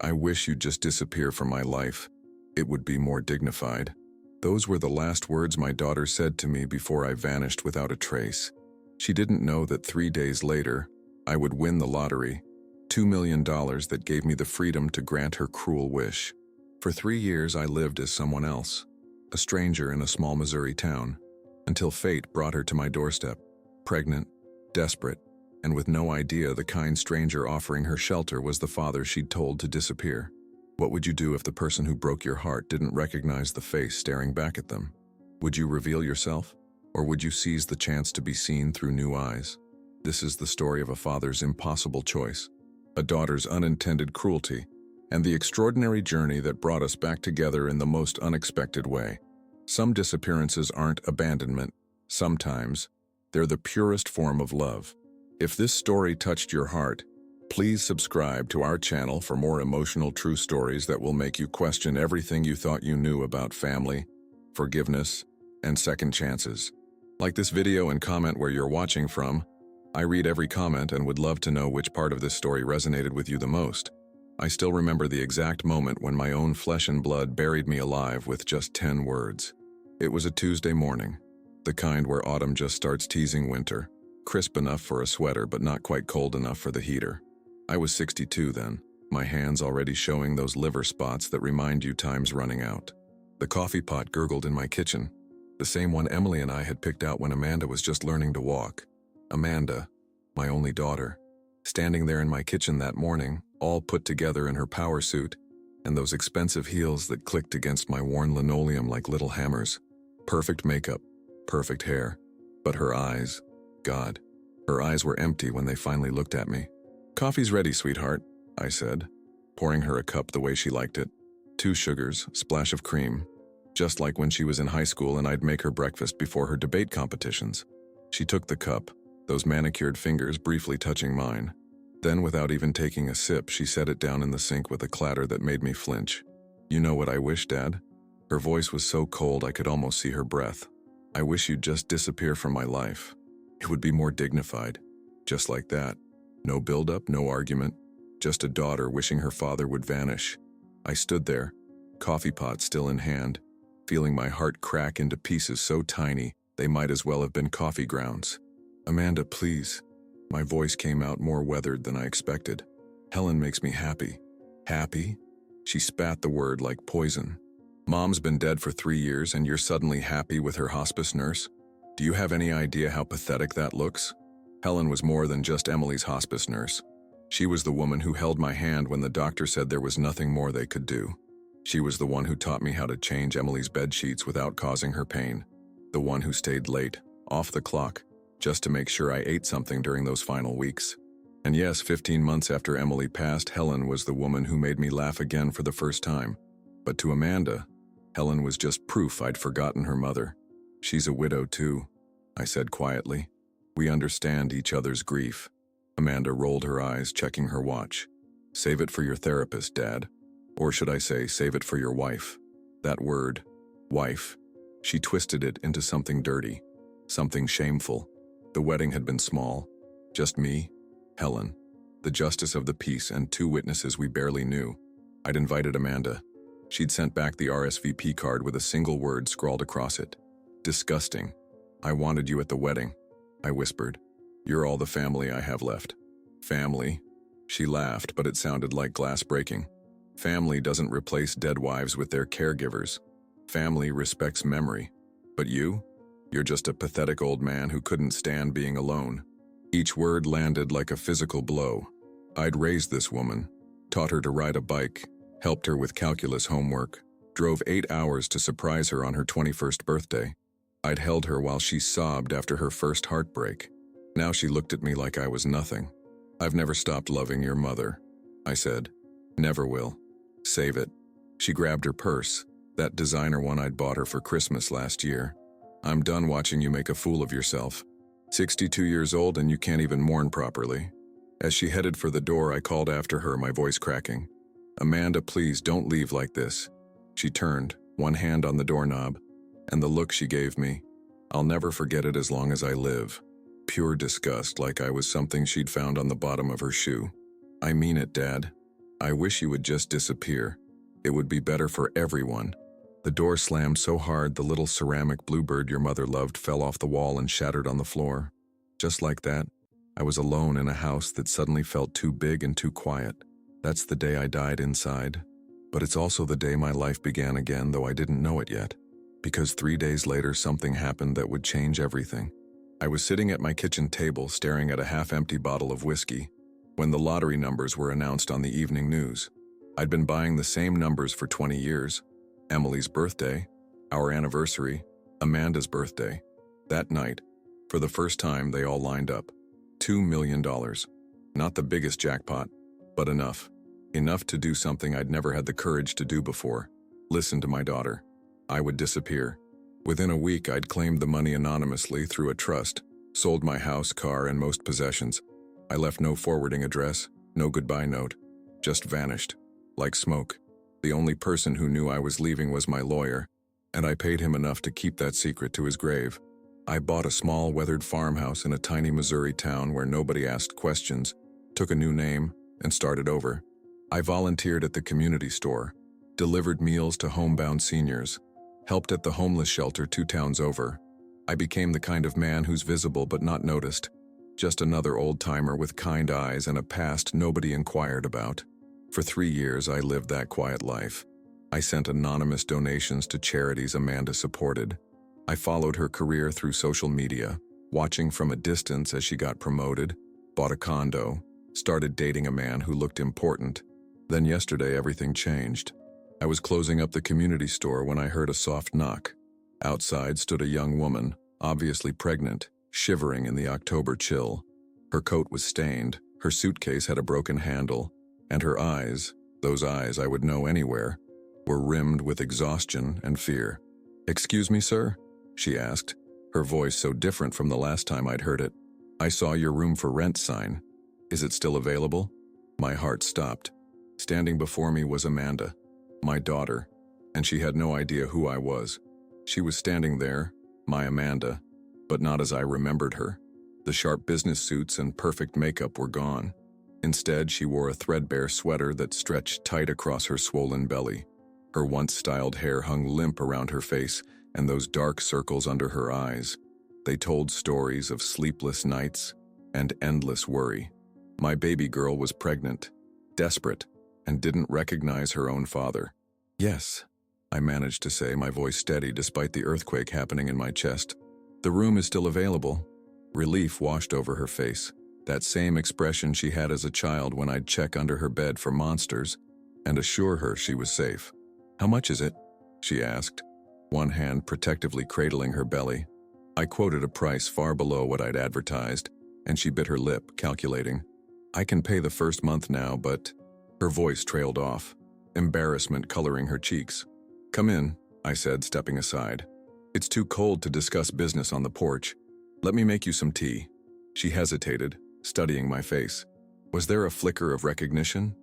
I wish you'd just disappear from my life. It would be more dignified." Those were the last words my daughter said to me before I vanished without a trace. She didn't know that 3 days later, I would win the lottery, $2 million that gave me the freedom to grant her cruel wish. For 3 years, I lived as someone else, a stranger in a small Missouri town, until fate brought her to my doorstep, pregnant, desperate, and with no idea the kind stranger offering her shelter was the father she'd told to disappear. What would you do if the person who broke your heart didn't recognize the face staring back at them? Would you reveal yourself? Or would you seize the chance to be seen through new eyes? This is the story of a father's impossible choice, a daughter's unintended cruelty, and the extraordinary journey that brought us back together in the most unexpected way. Some disappearances aren't abandonment. Sometimes, they're the purest form of love. If this story touched your heart, please subscribe to our channel for more emotional true stories that will make you question everything you thought you knew about family, forgiveness, and second chances. Like this video and comment where you're watching from. I read every comment and would love to know which part of this story resonated with you the most. I still remember the exact moment when my own flesh and blood buried me alive with just 10 words. It was a Tuesday morning, the kind where autumn just starts teasing winter, crisp enough for a sweater but not quite cold enough for the heater. I was 62 then, my hands already showing those liver spots that remind you time's running out. The coffee pot gurgled in my kitchen, the same one Emily and I had picked out when Amanda was just learning to walk. Amanda, my only daughter, standing there in my kitchen that morning, all put together in her power suit, and those expensive heels that clicked against my worn linoleum like little hammers. Perfect makeup, perfect hair, but her eyes, God, her eyes were empty when they finally looked at me. "Coffee's ready, sweetheart," I said, pouring her a cup the way she liked it. 2 sugars, splash of cream, just like when she was in high school and I'd make her breakfast before her debate competitions. She took the cup, those manicured fingers briefly touching mine. Then, without even taking a sip, she set it down in the sink with a clatter that made me flinch. "You know what I wish, Dad?" Her voice was so cold I could almost see her breath. "I wish you'd just disappear from my life. It would be more dignified. Just like that. No build-up, no argument. Just a daughter wishing her father would vanish." I stood there, coffee pot still in hand, feeling my heart crack into pieces so tiny they might as well have been coffee grounds. "Amanda, please." My voice came out more weathered than I expected. "Helen makes me happy." "Happy?" She spat the word like poison. "Mom's been dead for 3 years and you're suddenly happy with her hospice nurse? Do you have any idea how pathetic that looks?" Helen was more than just Emily's hospice nurse. She was the woman who held my hand when the doctor said there was nothing more they could do. She was the one who taught me how to change Emily's bed sheets without causing her pain. The one who stayed late, off the clock, just to make sure I ate something during those final weeks. And yes, 15 months after Emily passed, Helen was the woman who made me laugh again for the first time. But to Amanda, Helen was just proof I'd forgotten her mother. "She's a widow too," I said quietly. "We understand each other's grief." Amanda rolled her eyes, checking her watch. "Save it for your therapist, Dad. Or should I say, save it for your wife." That word, wife, she twisted it into something dirty, something shameful. The wedding had been small. Just me, Helen, the justice of the peace, and 2 witnesses we barely knew. I'd invited Amanda. She'd sent back the RSVP card with a single word scrawled across it. "Disgusting. I wanted you at the wedding," I whispered. "You're all the family I have left." "Family?" She laughed, but it sounded like glass breaking. "Family doesn't replace dead wives with their caregivers. Family respects memory. But you're just a pathetic old man who couldn't stand being alone." Each word landed like a physical blow. I'd raised this woman, taught her to ride a bike, helped her with calculus homework, drove 8 hours to surprise her on her 21st birthday. I'd held her while she sobbed after her first heartbreak. Now she looked at me like I was nothing. "I've never stopped loving your mother," I said. "Never will. Save it." She grabbed her purse, that designer one I'd bought her for Christmas last year. "I'm done watching you make a fool of yourself. 62 years old and you can't even mourn properly." As she headed for the door, I called after her, my voice cracking. "Amanda, please don't leave like this." She turned, one hand on the doorknob, and the look she gave me, I'll never forget it as long as I live. Pure disgust, like I was something she'd found on the bottom of her shoe. "I mean it, Dad. I wish you would just disappear. It would be better for everyone. The door slammed so hard the little ceramic bluebird your mother loved fell off the wall and shattered on the floor. Just like that, I was alone in a house that suddenly felt too big and too quiet. That's the day I died inside. But it's also the day my life began again, though I didn't know it yet. Because 3 days later, something happened that would change everything. I was sitting at my kitchen table staring at a half-empty bottle of whiskey when the lottery numbers were announced on the evening news. I'd been buying the same numbers for 20 years. Emily's birthday, our anniversary, Amanda's birthday. That night, for the first time, they all lined up. $2 million. Not the biggest jackpot, but enough. Enough to do something I'd never had the courage to do before. Listen to my daughter. I would disappear. Within a week, I'd claimed the money anonymously through a trust, sold my house, car, and most possessions. I left no forwarding address, no goodbye note. Just vanished. Like smoke. The only person who knew I was leaving was my lawyer, and I paid him enough to keep that secret to his grave. I bought a small, weathered farmhouse in a tiny Missouri town where nobody asked questions, took a new name, and started over. I volunteered at the community store, delivered meals to homebound seniors, helped at the homeless shelter 2 towns over. I became the kind of man who's visible but not noticed. Just another old-timer with kind eyes and a past nobody inquired about. For 3 years, I lived that quiet life. I sent anonymous donations to charities Amanda supported. I followed her career through social media, watching from a distance as she got promoted, bought a condo, started dating a man who looked important. Then yesterday, everything changed. I was closing up the community store when I heard a soft knock. Outside stood a young woman, obviously pregnant, shivering in the October chill. Her coat was stained, her suitcase had a broken handle, and her eyes, those eyes I would know anywhere, were rimmed with exhaustion and fear. "Excuse me, sir?" she asked, her voice so different from the last time I'd heard it. "I saw your room for rent sign. Is it still available?" My heart stopped. Standing before me was Amanda, my daughter, and she had no idea who I was. She was standing there, my Amanda, but not as I remembered her. The sharp business suits and perfect makeup were gone. Instead, she wore a threadbare sweater that stretched tight across her swollen belly. Her once-styled hair hung limp around her face, and those dark circles under her eyes. They told stories of sleepless nights and endless worry. My baby girl was pregnant, desperate, and didn't recognize her own father. "Yes," I managed to say, my voice steady despite the earthquake happening in my chest. "The room is still available." Relief washed over her face, that same expression she had as a child when I'd check under her bed for monsters and assure her she was safe. "How much is it?" she asked, one hand protectively cradling her belly. I quoted a price far below what I'd advertised, and she bit her lip, calculating. "I can pay the first month now, but—" Her voice trailed off, embarrassment coloring her cheeks. "Come in," I said, stepping aside. "It's too cold to discuss business on the porch. Let me make you some tea." She hesitated, studying my face. Was there a flicker of recognition?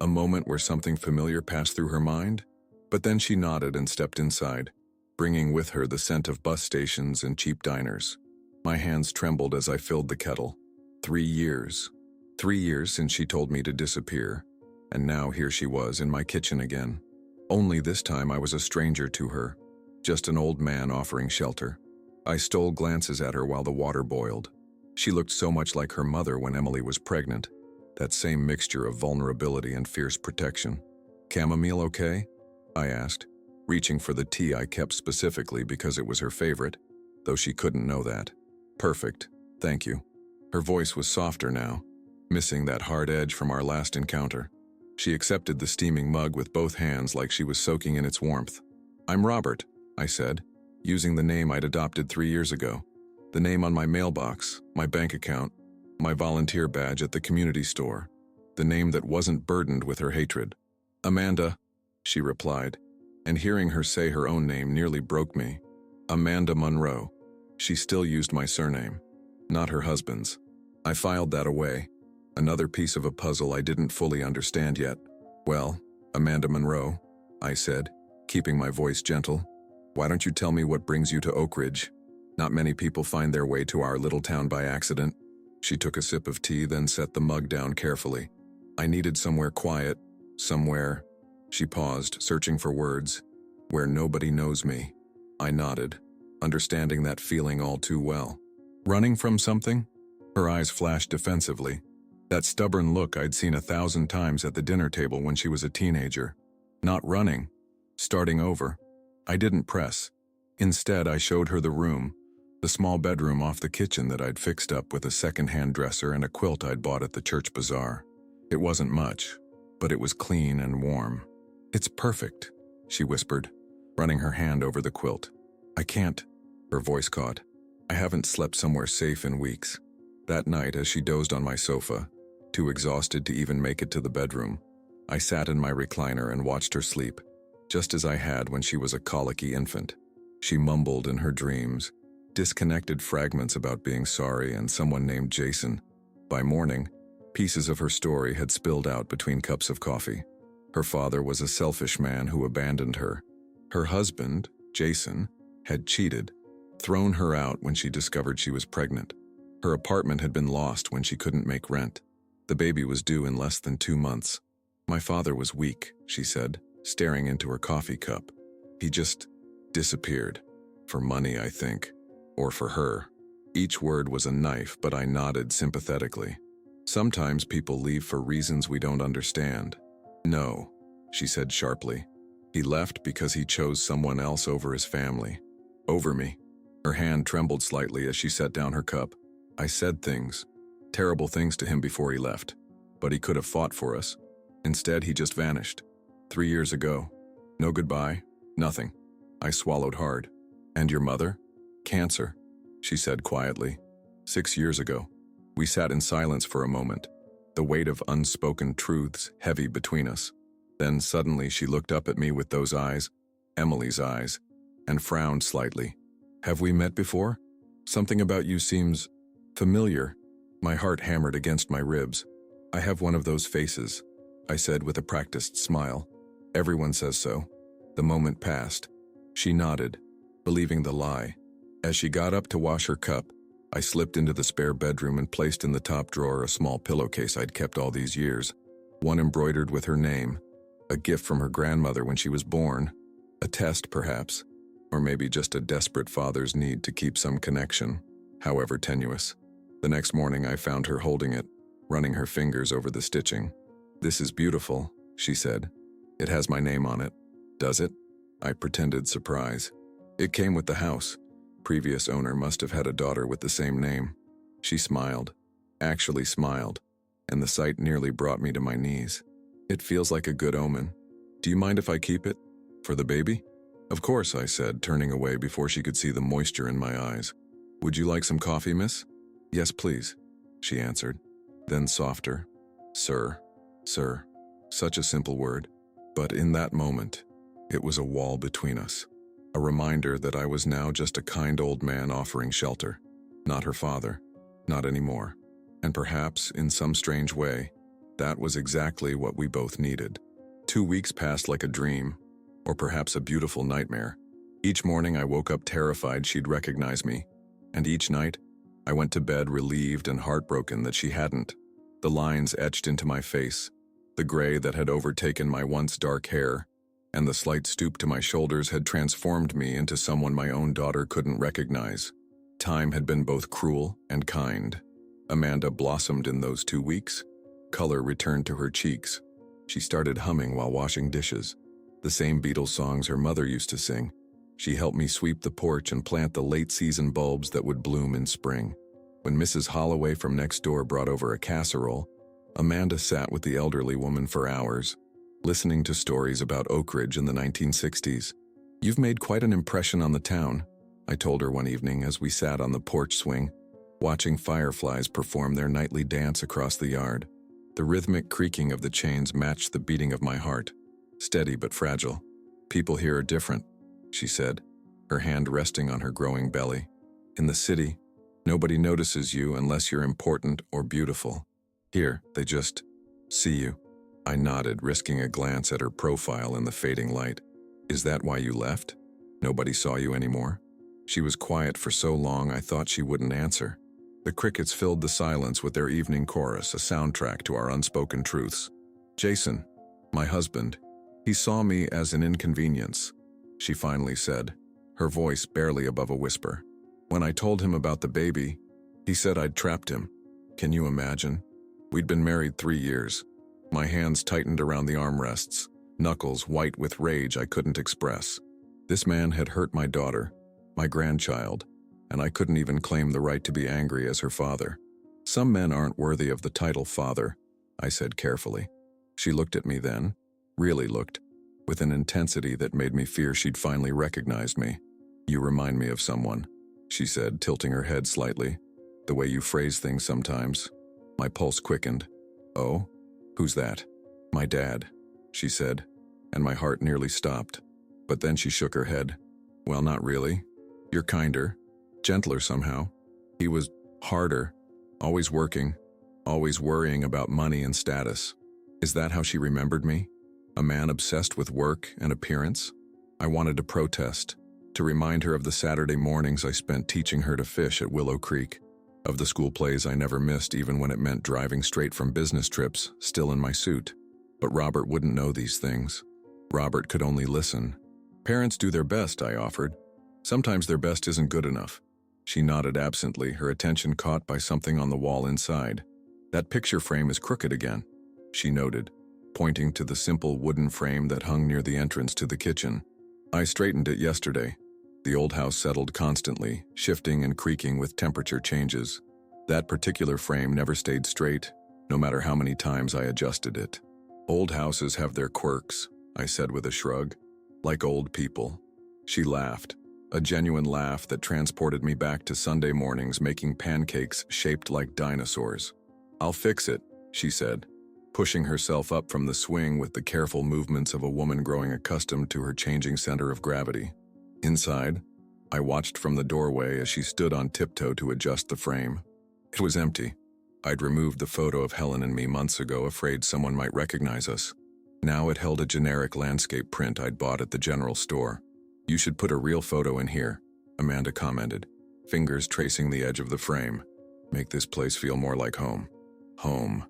A moment where something familiar passed through her mind? But then she nodded and stepped inside, bringing with her the scent of bus stations and cheap diners. My hands trembled as I filled the kettle. 3 years. 3 years since she told me to disappear. And now here she was in my kitchen again. Only this time I was a stranger to her, just an old man offering shelter. I stole glances at her while the water boiled. She looked so much like her mother when Emily was pregnant, that same mixture of vulnerability and fierce protection. "Chamomile okay?" I asked, reaching for the tea I kept specifically because it was her favorite, though she couldn't know that. "Perfect, thank you." Her voice was softer now, missing that hard edge from our last encounter. She accepted the steaming mug with both hands like she was soaking in its warmth. "I'm Robert," I said, using the name I'd adopted 3 years ago. The name on my mailbox, my bank account, my volunteer badge at the community store. The name that wasn't burdened with her hatred. "Amanda," she replied, and hearing her say her own name nearly broke me. Amanda Monroe. She still used my surname, not her husband's. I filed that away. Another piece of a puzzle I didn't fully understand yet. "Well, Amanda Monroe," I said, keeping my voice gentle, "why don't you tell me what brings you to Oak Ridge? Not many people find their way to our little town by accident." She took a sip of tea, then set the mug down carefully. "I needed somewhere quiet, Somewhere. She paused, searching for words. Where nobody knows me. I nodded, understanding that feeling all too well. Running from something? Her eyes flashed defensively. That stubborn look I'd seen 1,000 times at the dinner table when she was a teenager. Not running. Starting over. I didn't press. Instead, I showed her the room, the small bedroom off the kitchen that I'd fixed up with a second-hand dresser and a quilt I'd bought at the church bazaar. It wasn't much, but it was clean and warm. It's perfect, she whispered, running her hand over the quilt. I can't, her voice caught. I haven't slept somewhere safe in weeks. That night, as she dozed on my sofa, too exhausted to even make it to the bedroom, I sat in my recliner and watched her sleep, just as I had when she was a colicky infant. She mumbled in her dreams, disconnected fragments about being sorry and someone named Jason. By morning, pieces of her story had spilled out between cups of coffee. Her father was a selfish man who abandoned her. Her husband, Jason, had cheated, thrown her out when she discovered she was pregnant. Her apartment had been lost when she couldn't make rent. The baby was due in less than 2 months. My father was weak, she said, staring into her coffee cup. He just disappeared. For money, I think. Or for her. Each word was a knife, but I nodded sympathetically. Sometimes people leave for reasons we don't understand. No, she said sharply. He left because he chose someone else over his family. Over me. Her hand trembled slightly as she set down her cup. I said things, terrible things to him before he left, but he could have fought for us. Instead, he just vanished. 3 years ago. No goodbye, nothing. I swallowed hard. And your mother? Cancer, she said quietly. 6 years ago. We sat in silence for a moment, the weight of unspoken truths heavy between us. Then suddenly she looked up at me with those eyes, Emily's eyes, and frowned slightly. Have we met before? Something about you seems familiar. My heart hammered against my ribs. I have one of those faces, I said with a practiced smile. Everyone says so. The moment passed. She nodded, believing the lie. As she got up to wash her cup, I slipped into the spare bedroom and placed in the top drawer a small pillowcase I'd kept all these years, one embroidered with her name, a gift from her grandmother when she was born, a test perhaps, or maybe just a desperate father's need to keep some connection, however tenuous. The next morning I found her holding it, running her fingers over the stitching. This is beautiful, she said. It has my name on it. Does it? I pretended surprise. It came with the house. Previous owner must have had a daughter with the same name. She smiled, actually smiled, and the sight nearly brought me to my knees. It feels like a good omen. Do you mind if I keep it? For the baby? Of course, I said, turning away before she could see the moisture in my eyes. Would you like some coffee, miss? Yes, please, she answered. Then softer. Sir. Sir. Such a simple word. But in that moment, it was a wall between us. A reminder that I was now just a kind old man offering shelter. Not her father. Not anymore. And perhaps, in some strange way, that was exactly what we both needed. 2 weeks passed like a dream, or perhaps a beautiful nightmare. Each morning I woke up terrified she'd recognize me, and each night I went to bed relieved and heartbroken that she hadn't. The lines etched into my face, the gray that had overtaken my once dark hair, and the slight stoop to my shoulders had transformed me into someone my own daughter couldn't recognize. Time had been both cruel and kind. Amanda blossomed in those 2 weeks. Color returned to her cheeks. She started humming while washing dishes. The same Beatles songs her mother used to sing. She helped me sweep the porch and plant the late-season bulbs that would bloom in spring. When Mrs. Holloway from next door brought over a casserole, Amanda sat with the elderly woman for hours, listening to stories about Oak Ridge in the 1960s. You've made quite an impression on the town, I told her one evening as we sat on the porch swing, watching fireflies perform their nightly dance across the yard. The rhythmic creaking of the chains matched the beating of my heart, steady but fragile. People here are different, she said, her hand resting on her growing belly. In the city, nobody notices you unless you're important or beautiful. Here, they just see you. I nodded, risking a glance at her profile in the fading light. Is that why you left? Nobody saw you anymore? She was quiet for so long I thought she wouldn't answer. The crickets filled the silence with their evening chorus, a soundtrack to our unspoken truths. Jason, My husband. He saw me as an inconvenience, she finally said, her voice barely above a whisper. When I told him about the baby, he said I'd trapped him. Can you imagine? We'd been married 3 years. My hands tightened around the armrests, knuckles white with rage I couldn't express. This man had hurt my daughter, my grandchild, and I couldn't even claim the right to be angry as her father. Some men aren't worthy of the title father, I said carefully. She looked at me then, really looked, with an intensity that made me fear she'd finally recognized me. You remind me of someone, she said, tilting her head slightly. The way you phrase things sometimes. My pulse quickened. Oh? Who's that? My dad, she said, and my heart nearly stopped. But then she shook her head. Well, not really. You're kinder, gentler somehow. He was harder, always working, always worrying about money and status. Is that how she remembered me? A man obsessed with work and appearance? I wanted to protest, to remind her of the Saturday mornings I spent teaching her to fish at Willow Creek, of the school plays I never missed even when it meant driving straight from business trips, still in my suit. But Robert wouldn't know these things. Robert could only listen. Parents do their best, I offered. Sometimes their best isn't good enough. She nodded absently, her attention caught by something on the wall inside. That picture frame is crooked again, she noted, pointing to the simple wooden frame that hung near the entrance to the kitchen. I straightened it yesterday. The old house settled constantly, shifting and creaking with temperature changes. That particular frame never stayed straight, no matter how many times I adjusted it. Old houses have their quirks, I said with a shrug. Like old people. She laughed, a genuine laugh that transported me back to Sunday mornings making pancakes shaped like dinosaurs. I'll fix it, she said, pushing herself up from the swing with the careful movements of a woman growing accustomed to her changing center of gravity. Inside, I watched from the doorway as she stood on tiptoe to adjust the frame. It was empty. I'd removed the photo of Helen and me months ago, afraid someone might recognize us. Now it held a generic landscape print I'd bought at the general store. You should put a real photo in here, Amanda commented, fingers tracing the edge of the frame. Make this place feel more like home. Home.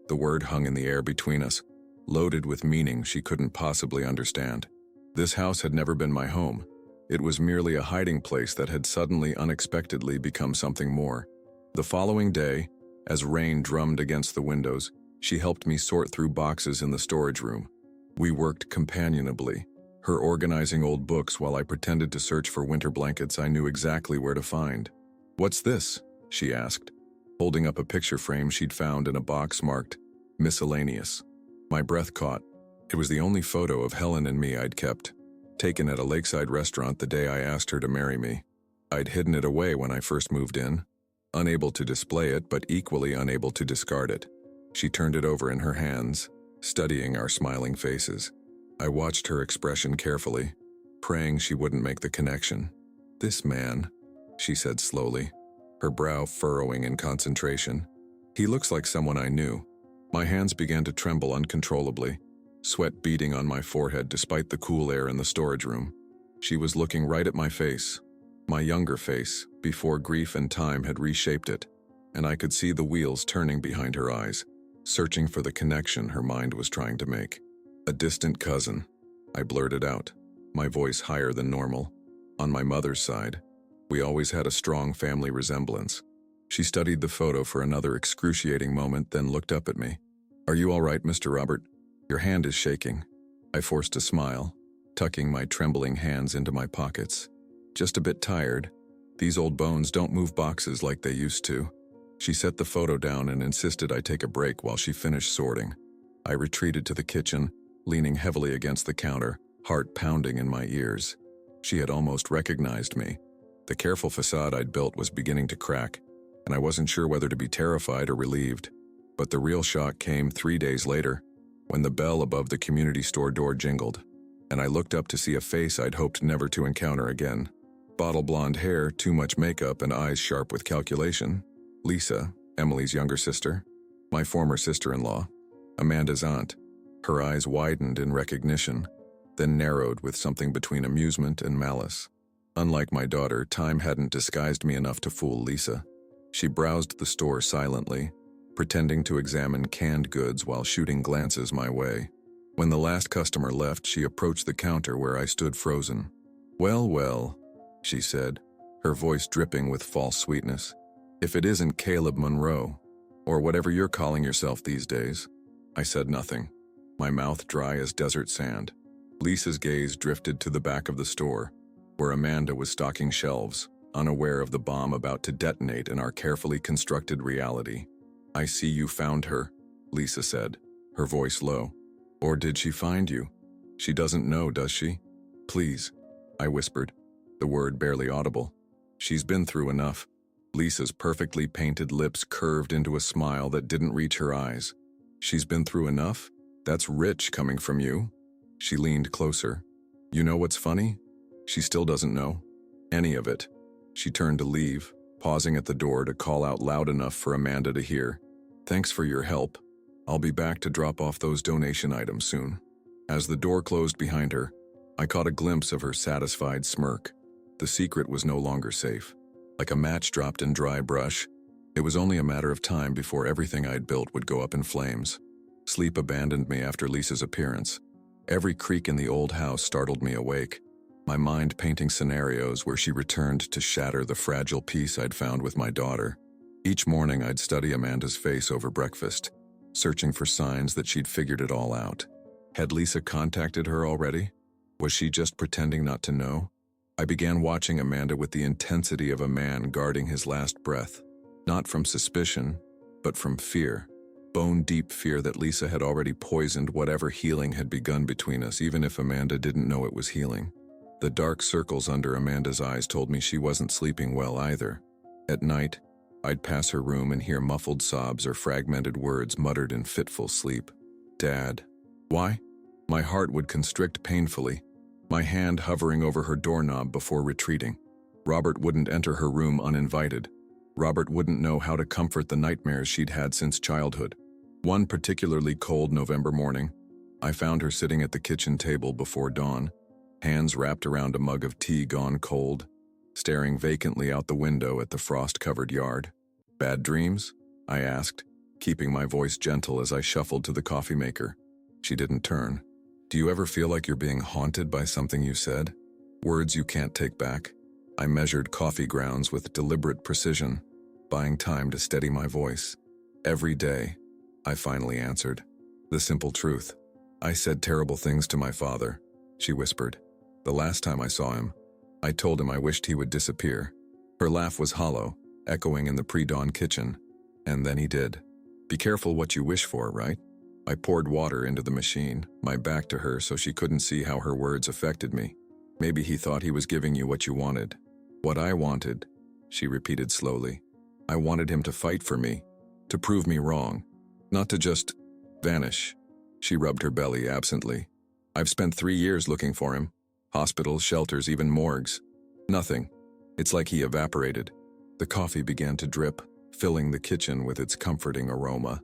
The word hung in the air between us, loaded with meaning she couldn't possibly understand. This house had never been my home. It was merely a hiding place that had suddenly, unexpectedly become something more. The following day, as rain drummed against the windows, she helped me sort through boxes in the storage room. We worked companionably, her organizing old books while I pretended to search for winter blankets I knew exactly where to find. "What's this?" she asked, holding up a picture frame she'd found in a box marked miscellaneous. My breath caught. It was the only photo of Helen and me I'd kept, taken at a lakeside restaurant the day I asked her to marry me. I'd hidden it away when I first moved in, unable to display it but equally unable to discard it. She turned it over in her hands, studying our smiling faces. I watched her expression carefully, praying she wouldn't make the connection. "This man," she said slowly, her brow furrowing in concentration. "He looks like someone I knew." My hands began to tremble uncontrollably, sweat beading on my forehead despite the cool air in the storage room. She was looking right at my face, my younger face, before grief and time had reshaped it, and I could see the wheels turning behind her eyes, searching for the connection her mind was trying to make. "A distant cousin," I blurted out, my voice higher than normal. "On my mother's side, we always had a strong family resemblance." She studied the photo for another excruciating moment, then looked up at me. "Are you all right, Mr. Robert? Your hand is shaking." I forced a smile, tucking my trembling hands into my pockets. "Just a bit tired. These old bones don't move boxes like they used to." She set the photo down and insisted I take a break while she finished sorting. I retreated to the kitchen, leaning heavily against the counter, heart pounding in my ears. She had almost recognized me. The careful facade I'd built was beginning to crack, and I wasn't sure whether to be terrified or relieved. But the real shock came 3 days later, when the bell above the community store door jingled, and I looked up to see a face I'd hoped never to encounter again. Bottle blonde hair, too much makeup, and eyes sharp with calculation. Lisa, Emily's younger sister, my former sister-in-law, Amanda's aunt. Her eyes widened in recognition, then narrowed with something between amusement and malice. Unlike my daughter, time hadn't disguised me enough to fool Lisa. She browsed the store silently, pretending to examine canned goods while shooting glances my way. When the last customer left, she approached the counter where I stood frozen. "Well, well," she said, her voice dripping with false sweetness. "If it isn't Caleb Monroe, or whatever you're calling yourself these days." I said nothing, my mouth dry as desert sand. Lisa's gaze drifted to the back of the store, where Amanda was stocking shelves, unaware of the bomb about to detonate in our carefully constructed reality. "I see you found her," Lisa said, her voice low. "Or did she find you? She doesn't know, does she?" "Please," I whispered, the word barely audible. "She's been through enough." Lisa's perfectly painted lips curved into a smile that didn't reach her eyes. "She's been through enough? That's rich coming from you." She leaned closer. "You know what's funny? She still doesn't know any of it." She turned to leave, pausing at the door to call out loud enough for Amanda to hear. "Thanks for your help. I'll be back to drop off those donation items soon." As the door closed behind her, I caught a glimpse of her satisfied smirk. The secret was no longer safe. Like a match dropped in dry brush, it was only a matter of time before everything I'd built would go up in flames. Sleep abandoned me after Lisa's appearance. Every creak in the old house startled me awake, my mind painting scenarios where she returned to shatter the fragile peace I'd found with my daughter. Each morning I'd study Amanda's face over breakfast, searching for signs that she'd figured it all out. Had Lisa contacted her already? Was she just pretending not to know? I began watching Amanda with the intensity of a man guarding his last breath, not from suspicion, but from fear. Bone-deep fear that Lisa had already poisoned whatever healing had begun between us, even if Amanda didn't know it was healing. The dark circles under Amanda's eyes told me she wasn't sleeping well either. At night, I'd pass her room and hear muffled sobs or fragmented words muttered in fitful sleep. "Dad." Why? My heart would constrict painfully, my hand hovering over her doorknob before retreating. Robert wouldn't enter her room uninvited. Robert wouldn't know how to comfort the nightmares she'd had since childhood. One particularly cold November morning, I found her sitting at the kitchen table before dawn, hands wrapped around a mug of tea gone cold, staring vacantly out the window at the frost-covered yard. "Bad dreams?" I asked, keeping my voice gentle as I shuffled to the coffee maker. She didn't turn. "Do you ever feel like you're being haunted by something you said? Words you can't take back?" I measured coffee grounds with deliberate precision, buying time to steady my voice. "Every day," I finally answered. "The simple truth. I said terrible things to my father," she whispered. "The last time I saw him, I told him I wished he would disappear." Her laugh was hollow, echoing in the pre-dawn kitchen. "And then he did. Be careful what you wish for, right?" I poured water into the machine, my back to her so she couldn't see how her words affected me. "Maybe he thought he was giving you what you wanted." "What I wanted," she repeated slowly. "I wanted him to fight for me, to prove me wrong, not to just vanish." She rubbed her belly absently. "I've spent 3 years looking for him. Hospitals, shelters, even morgues. Nothing. It's like he evaporated." The coffee began to drip, filling the kitchen with its comforting aroma.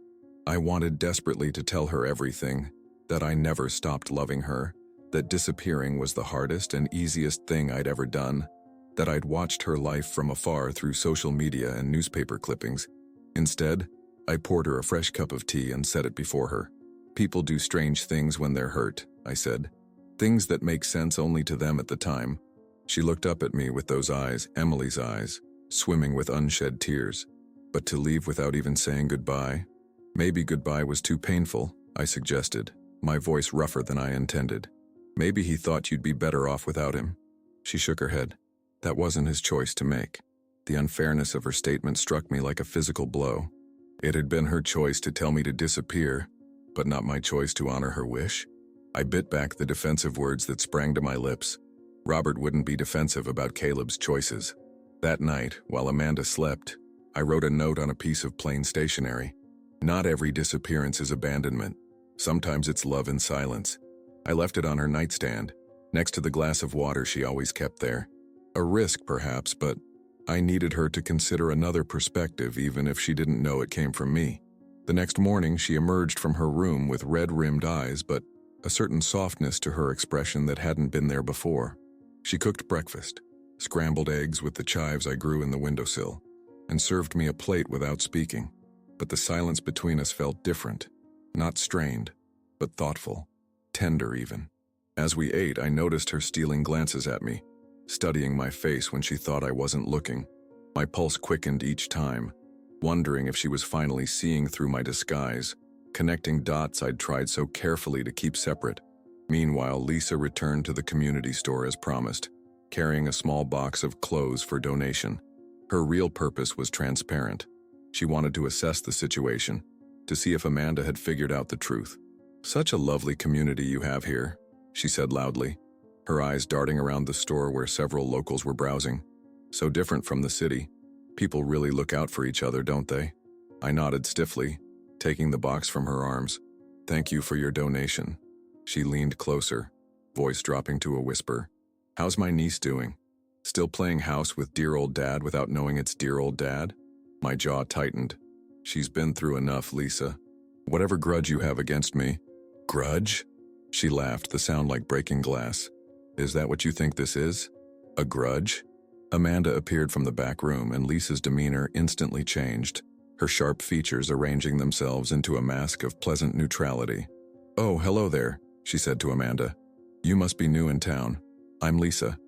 I wanted desperately to tell her everything, that I never stopped loving her, that disappearing was the hardest and easiest thing I'd ever done, that I'd watched her life from afar through social media and newspaper clippings. Instead, I poured her a fresh cup of tea and set it before her. "People do strange things when they're hurt," I said. "Things that make sense only to them at the time." She looked up at me with those eyes, Emily's eyes, swimming with unshed tears. "But to leave without even saying goodbye?" "Maybe goodbye was too painful," I suggested, my voice rougher than I intended. "Maybe he thought you'd be better off without him." She shook her head. That wasn't his choice to make. The unfairness of her statement struck me like a physical blow. It had been her choice to tell me to disappear, but not my choice to honor her wish. I bit back the defensive words that sprang to my lips. Robert wouldn't be defensive about Caleb's choices. That night, while Amanda slept, I wrote a note on a piece of plain stationery. Not every disappearance is abandonment. Sometimes it's love in silence. I left it on her nightstand, next to the glass of water she always kept there. A risk, perhaps, but I needed her to consider another perspective even if she didn't know it came from me. The next morning, she emerged from her room with red-rimmed eyes, but a certain softness to her expression that hadn't been there before. She cooked breakfast, scrambled eggs with the chives I grew in the windowsill, and served me a plate without speaking. But the silence between us felt different, not strained, but thoughtful. tender even. As we ate, I noticed her stealing glances at me, studying my face when she thought I wasn't looking. My pulse quickened each time, wondering if she was finally seeing through my disguise, connecting dots I'd tried so carefully to keep separate. Meanwhile, Lisa returned to the community store as promised, carrying a small box of clothes for donation. Her real purpose was transparent. She wanted to assess the situation, to see if Amanda had figured out the truth. "Such a lovely community you have here," she said loudly, her eyes darting around the store where several locals were browsing. "So different from the city. People really look out for each other, don't they?" I nodded stiffly, taking the box from her arms. "Thank you for your donation." She leaned closer, voice dropping to a whisper. "How's my niece doing? Still playing house with dear old dad without knowing it's dear old dad?" My jaw tightened. "She's been through enough, Lisa. Whatever grudge you have against me." "Grudge?" She laughed, the sound like breaking glass. "Is that what you think this is? A grudge?" Amanda appeared from the back room, and Lisa's demeanor instantly changed, her sharp features arranging themselves into a mask of pleasant neutrality. "Oh, hello there," she said to Amanda. "You must be new in town. I'm Lisa."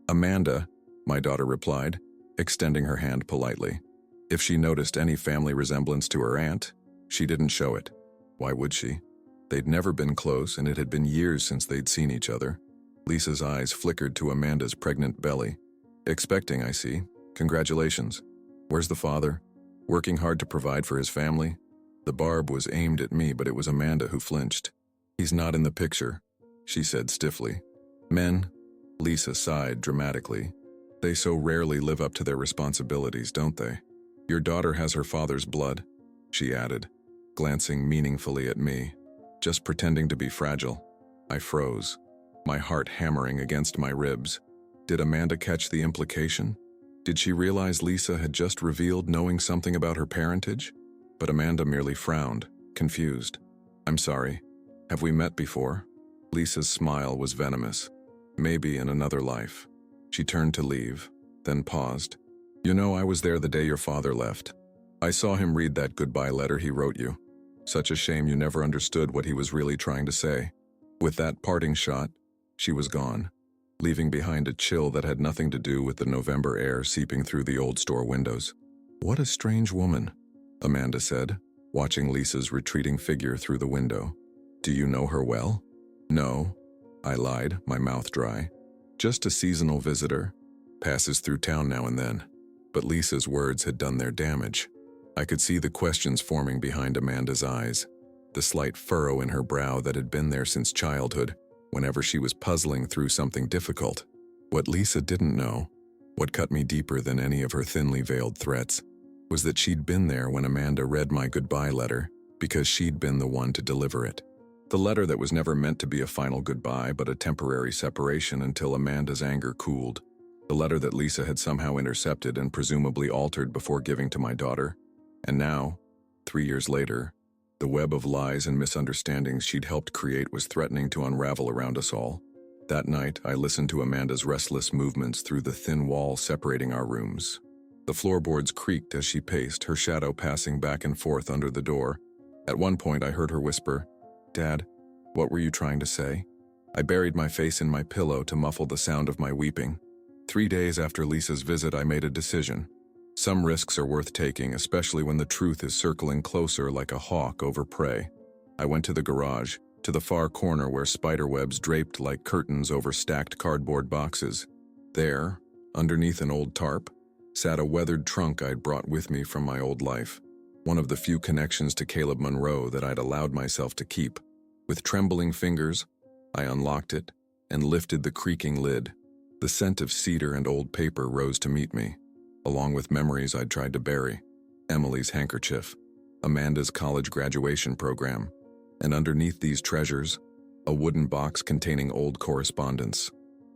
"Amanda," my daughter replied, extending her hand politely. If she noticed any family resemblance to her aunt, she didn't show it. Why would she? They'd never been close, and it had been years since they'd seen each other. Lisa's eyes flickered to Amanda's pregnant belly. "Expecting, I see. Congratulations. Where's the father? Working hard to provide for his family?" The barb was aimed at me, but it was Amanda who flinched. "He's not in the picture," she said stiffly. "Men," Lisa sighed dramatically, "they so rarely live up to their responsibilities, don't they? Your daughter has her father's blood," she added, glancing meaningfully at me, "just pretending to be fragile." I froze, my heart hammering against my ribs. Did Amanda catch the implication? Did she realize Lisa had just revealed knowing something about her parentage? But Amanda merely frowned, confused. "I'm sorry. Have we met before?" Lisa's smile was venomous. "Maybe in another life." She turned to leave, then paused. "You know, I was there the day your father left. I saw him read that goodbye letter he wrote you. Such a shame you never understood what he was really trying to say." With that parting shot, she was gone, leaving behind a chill that had nothing to do with the November air seeping through the old store windows. "What a strange woman," Amanda said, watching Lisa's retreating figure through the window. "Do you know her well?" "No," I lied, my mouth dry. "Just a seasonal visitor. Passes through town now and then." But Lisa's words had done their damage. I could see the questions forming behind Amanda's eyes, the slight furrow in her brow that had been there since childhood, whenever she was puzzling through something difficult. What Lisa didn't know, what cut me deeper than any of her thinly veiled threats, was that she'd been there when Amanda read my goodbye letter, because she'd been the one to deliver it. The letter that was never meant to be a final goodbye but a temporary separation until Amanda's anger cooled. The letter that Lisa had somehow intercepted and presumably altered before giving to my daughter. And now, 3 years later, the web of lies and misunderstandings she'd helped create was threatening to unravel around us all. That night, I listened to Amanda's restless movements through the thin wall separating our rooms. The floorboards creaked as she paced, her shadow passing back and forth under the door. At one point, I heard her whisper, "Dad, what were you trying to say?" I buried my face in my pillow to muffle the sound of my weeping. 3 days after Lisa's visit, I made a decision. Some risks are worth taking, especially when the truth is circling closer like a hawk over prey. I went to the garage, to the far corner where spiderwebs draped like curtains over stacked cardboard boxes. There, underneath an old tarp, sat a weathered trunk I'd brought with me from my old life, one of the few connections to Caleb Monroe that I'd allowed myself to keep. With trembling fingers, I unlocked it and lifted the creaking lid. The scent of cedar and old paper rose to meet me, along with memories I'd tried to bury. Emily's handkerchief, Amanda's college graduation program, and underneath these treasures, a wooden box containing old correspondence.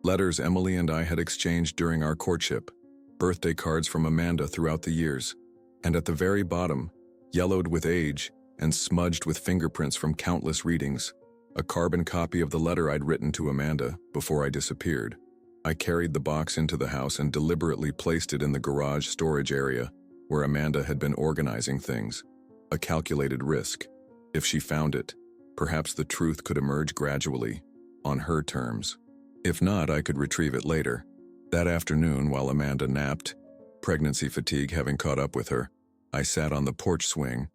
Letters Emily and I had exchanged during our courtship, birthday cards from Amanda throughout the years, and at the very bottom, yellowed with age and smudged with fingerprints from countless readings, a carbon copy of the letter I'd written to Amanda before I disappeared. I carried the box into the house and deliberately placed it in the garage storage area where Amanda had been organizing things. A calculated risk. If she found it, Perhaps the truth could emerge gradually, on her terms. If not, I could retrieve it later. That afternoon, while Amanda napped, pregnancy fatigue having caught up with her, I sat on the porch swing,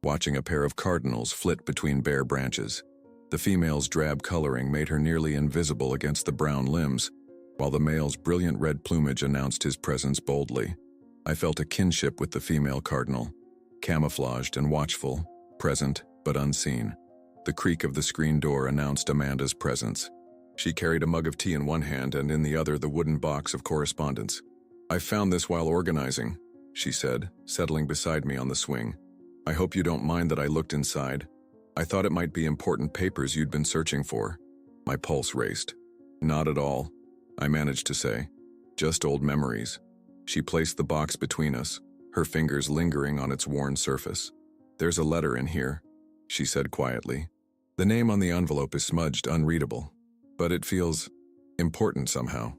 watching a pair of cardinals flit between bare branches. The female's drab coloring made her nearly invisible against the brown limbs, while the male's brilliant red plumage announced his presence boldly. I felt a kinship with the female cardinal, camouflaged and watchful, present but unseen. The creak of the screen door announced Amanda's presence. She carried a mug of tea in one hand and in the other the wooden box of correspondence. "I found this while organizing," she said, settling beside me on the swing. "I hope you don't mind that I looked inside. I thought it might be important papers you'd been searching for." My pulse raced. "Not at all," I managed to say. "Just old memories." She placed the box between us, her fingers lingering on its worn surface. "There's a letter in here," she said quietly. "The name on the envelope is smudged, unreadable, but it feels important somehow."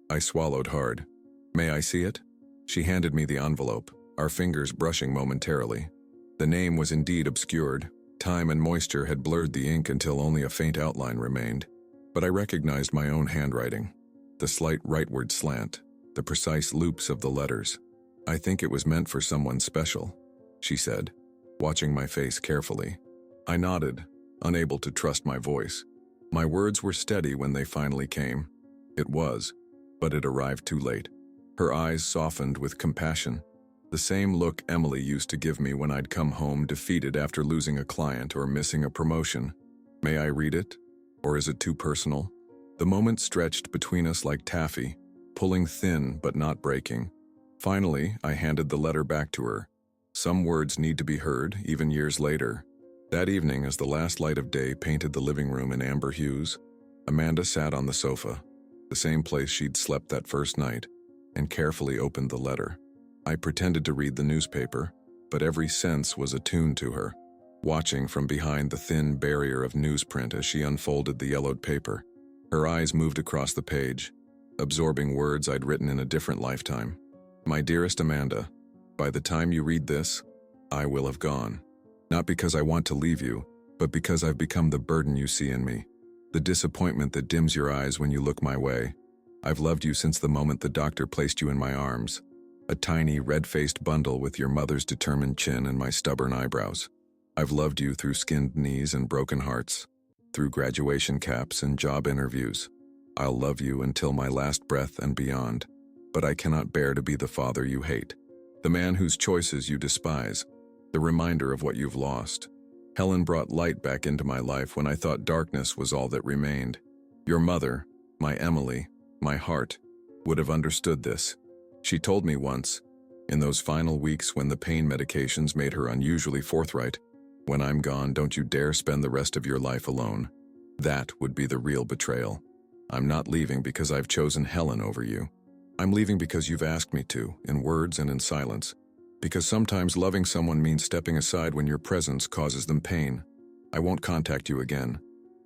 I swallowed hard. "May I see it?" She handed me the envelope, our fingers brushing momentarily. The name was indeed obscured. Time and moisture had blurred the ink until only a faint outline remained. But I recognized my own handwriting. The slight rightward slant, the precise loops of the letters. "I think it was meant for someone special," she said, watching my face carefully. I nodded, unable to trust my voice. My words were steady when they finally came. It was, but it arrived too late. Her eyes softened with compassion, the same look Emily used to give me when I'd come home defeated after losing a client or missing a promotion. "May I read it? Or is it too personal?" The moment stretched between us like taffy, pulling thin but not breaking. Finally, I handed the letter back to her. Some words need to be heard, even years later. That evening, as the last light of day painted the living room in amber hues, Amanda sat on the sofa, the same place she'd slept that first night, and carefully opened the letter. I pretended to read the newspaper, but every sense was attuned to her, watching from behind the thin barrier of newsprint as she unfolded the yellowed paper. Her eyes moved across the page, absorbing words I'd written in a different lifetime. "My dearest Amanda, by the time you read this, I will have gone. Not because I want to leave you, but because I've become the burden you see in me, the disappointment that dims your eyes when you look my way. I've loved you since the moment the doctor placed you in my arms, a tiny red-faced bundle with your mother's determined chin and my stubborn eyebrows. I've loved you through skinned knees and broken hearts, through graduation caps and job interviews. I'll love you until my last breath and beyond, but I cannot bear to be the father you hate, the man whose choices you despise, the reminder of what you've lost. Helen brought light back into my life when I thought darkness was all that remained. Your mother, my Emily, my heart, would have understood this. She told me once, in those final weeks when the pain medications made her unusually forthright, when I'm gone, don't you dare spend the rest of your life alone. That would be the real betrayal. I'm not leaving because I've chosen Helen over you. I'm leaving because you've asked me to, in words and in silence. Because sometimes loving someone means stepping aside when your presence causes them pain. I won't contact you again,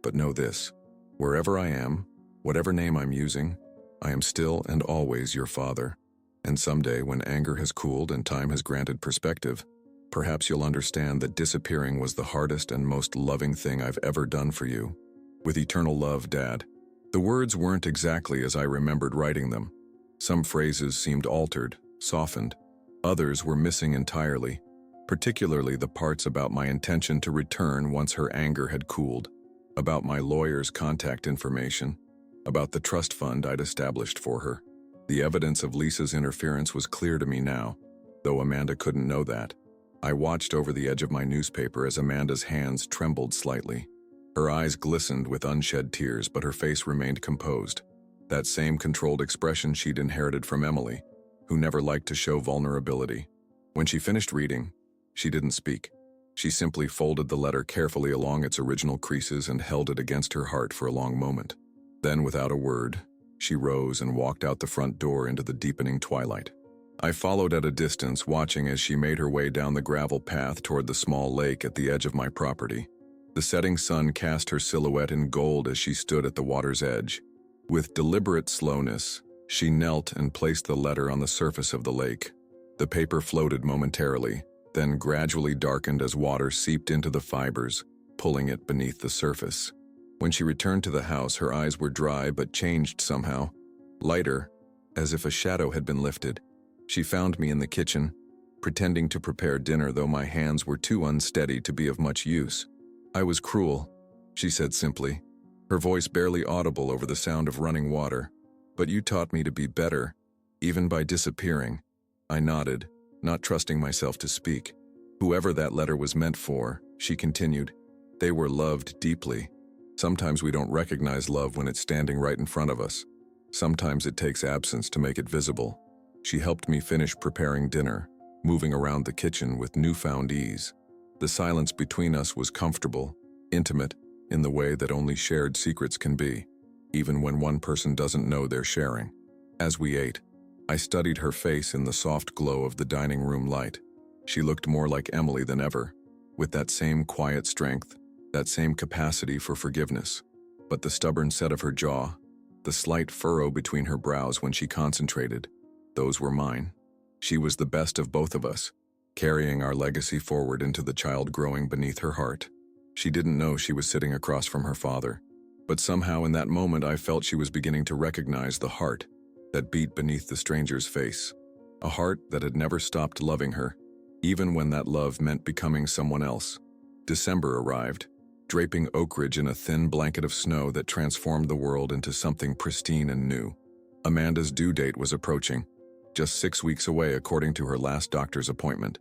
but know this. Wherever I am, whatever name I'm using, I am still and always your father. And someday, when anger has cooled and time has granted perspective, perhaps you'll understand that disappearing was the hardest and most loving thing I've ever done for you. With eternal love, Dad. The words weren't exactly as I remembered writing them. Some phrases seemed altered, softened. Others were missing entirely, particularly the parts about my intention to return once her anger had cooled, about my lawyer's contact information, about the trust fund I'd established for her. The evidence of Lisa's interference was clear to me now, though Amanda couldn't know that. I watched over the edge of my newspaper as Amanda's hands trembled slightly. Her eyes glistened with unshed tears, but her face remained composed. That same controlled expression she'd inherited from Emily, who never liked to show vulnerability. When she finished reading, she didn't speak. She simply folded the letter carefully along its original creases and held it against her heart for a long moment. Then, without a word, she rose and walked out the front door into the deepening twilight. I followed at a distance, watching as she made her way down the gravel path toward the small lake at the edge of my property. The setting sun cast her silhouette in gold as she stood at the water's edge. With deliberate slowness, she knelt and placed the letter on the surface of the lake. The paper floated momentarily, then gradually darkened as water seeped into the fibers, pulling it beneath the surface. When she returned to the house, her eyes were dry but changed somehow, lighter, as if a shadow had been lifted. She found me in the kitchen, pretending to prepare dinner, though my hands were too unsteady to be of much use. "I was cruel," she said simply, her voice barely audible over the sound of running water. "But you taught me to be better, even by disappearing." I nodded, not trusting myself to speak. "Whoever that letter was meant for," she continued, "they were loved deeply. Sometimes we don't recognize love when it's standing right in front of us. Sometimes it takes absence to make it visible." She helped me finish preparing dinner, moving around the kitchen with newfound ease. The silence between us was comfortable, intimate, in the way that only shared secrets can be, even when one person doesn't know they're sharing. As we ate, I studied her face in the soft glow of the dining room light. She looked more like Emily than ever, with that same quiet strength, that same capacity for forgiveness. But the stubborn set of her jaw, the slight furrow between her brows when she concentrated, those were mine. She was the best of both of us, carrying our legacy forward into the child growing beneath her heart. She didn't know she was sitting across from her father, but somehow in that moment I felt she was beginning to recognize the heart that beat beneath the stranger's face, a heart that had never stopped loving her, even when that love meant becoming someone else. December arrived, draping Oak Ridge in a thin blanket of snow that transformed the world into something pristine and new. Amanda's due date was approaching, just 6 weeks away according to her last doctor's appointment.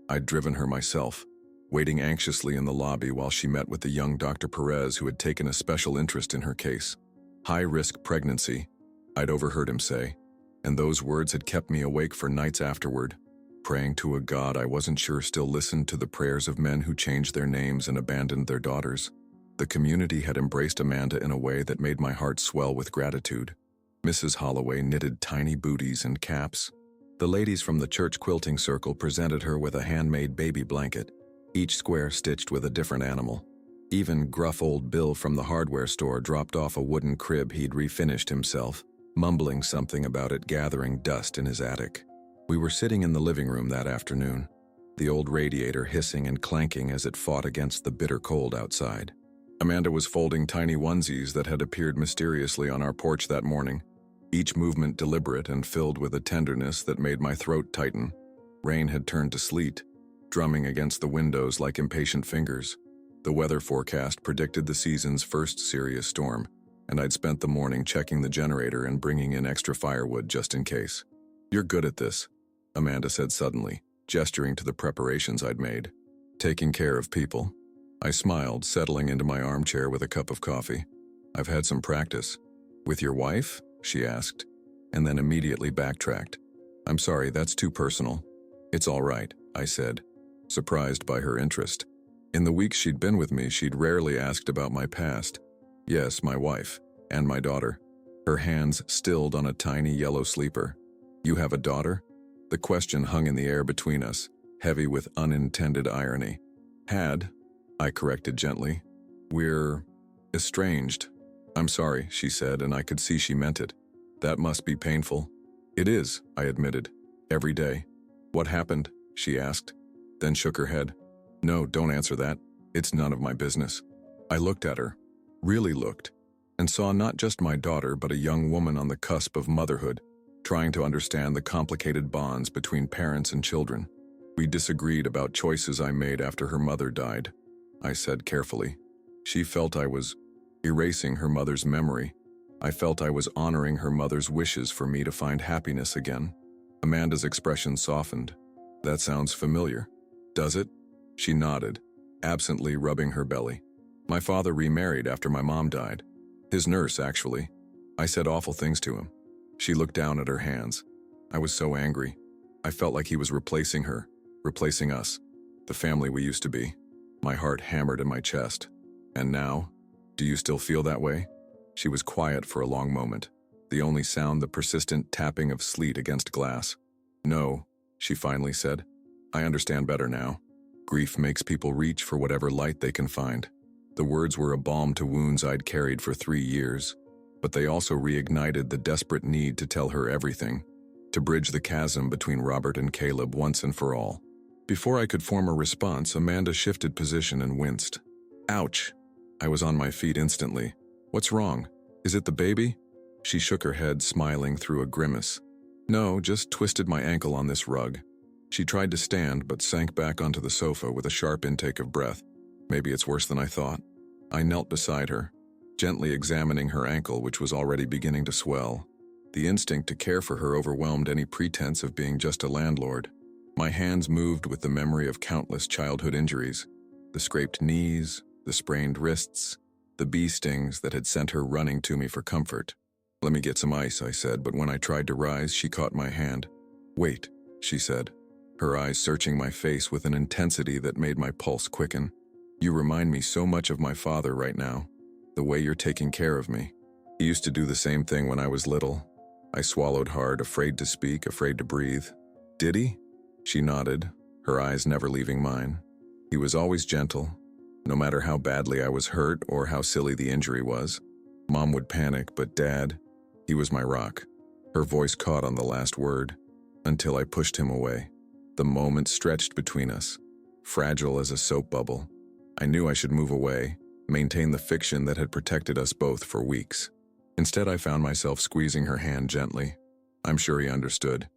I'd driven her myself, waiting anxiously in the lobby while she met with the young Dr. Perez, who had taken a special interest in her case. "High-risk pregnancy," I'd overheard him say, and those words had kept me awake for nights afterward, praying to a God I wasn't sure still listened to the prayers of men who changed their names and abandoned their daughters. The community had embraced Amanda in a way that made my heart swell with gratitude. Mrs. Holloway knitted tiny booties and caps. The ladies from the church quilting circle presented her with a handmade baby blanket, each square stitched with a different animal. Even gruff old Bill from the hardware store dropped off a wooden crib he'd refinished himself, mumbling something about it gathering dust in his attic. We were sitting in the living room that afternoon, the old radiator hissing and clanking as it fought against the bitter cold outside. Amanda was folding tiny onesies that had appeared mysteriously on our porch that morning, each movement deliberate and filled with a tenderness that made my throat tighten. Rain had turned to sleet, drumming against the windows like impatient fingers. The weather forecast predicted the season's first serious storm, and I'd spent the morning checking the generator and bringing in extra firewood just in case. "You're good at this," Amanda said suddenly, gesturing to the preparations I'd made. "Taking care of people." I smiled, settling into my armchair with a cup of coffee. "I've had some practice." "With your wife?" she asked, and then immediately backtracked. "I'm sorry, that's too personal." "It's all right," I said, surprised by her interest. In the weeks she'd been with me, she'd rarely asked about my past. "Yes, my wife, and my daughter." Her hands stilled on a tiny yellow sleeper. "You have a daughter?" The question hung in the air between us, heavy with unintended irony. "Had," I corrected gently. "We're estranged." "I'm sorry," she said, and I could see she meant it. "That must be painful." "It is," I admitted, "every day." "What happened?" she asked, then shook her head. "No, don't answer that. It's none of my business." I looked at her, really looked, and saw not just my daughter but a young woman on the cusp of motherhood, trying to understand the complicated bonds between parents and children. "We disagreed about choices I made after her mother died," I said carefully. She felt I was erasing her mother's memory. I felt I was honoring her mother's wishes for me to find happiness again. Amanda's expression softened. "That sounds familiar." "Does it?" She nodded, absently rubbing her belly. "My father remarried after my mom died. His nurse, actually. I said awful things to him." She looked down at her hands. I was so angry. I felt like he was replacing her, replacing us, the family we used to be. My heart hammered in my chest. "And now? Do you still feel that way?" She was quiet for a long moment, the only sound the persistent tapping of sleet against glass. "No," she finally said. "I understand better now. Grief makes people reach for whatever light they can find." The words were a balm to wounds I'd carried for 3 years, but they also reignited the desperate need to tell her everything, to bridge the chasm between Robert and Caleb once and for all. Before I could form a response, Amanda shifted position and winced. Ouch! I was on my feet instantly. What's wrong? Is it the baby? She shook her head, smiling through a grimace. No, just twisted my ankle on this rug. She tried to stand, but sank back onto the sofa with a sharp intake of breath. Maybe it's worse than I thought. I knelt beside her, gently examining her ankle, which was already beginning to swell. The instinct to care for her overwhelmed any pretense of being just a landlord. My hands moved with the memory of countless childhood injuries. The scraped knees, the sprained wrists, the bee stings that had sent her running to me for comfort. Let me get some ice, I said, but when I tried to rise, she caught my hand. Wait, she said, her eyes searching my face with an intensity that made my pulse quicken. You remind me so much of my father right now, the way you're taking care of me. He used to do the same thing when I was little. I swallowed hard, afraid to speak, afraid to breathe. Did he? She nodded, her eyes never leaving mine. He was always gentle, no matter how badly I was hurt or how silly the injury was. Mom would panic, but Dad, he was my rock. Her voice caught on the last word, until I pushed him away. The moment stretched between us, fragile as a soap bubble. I knew I should move away, maintain the fiction that had protected us both for weeks. Instead, I found myself squeezing her hand gently. I'm sure he understood,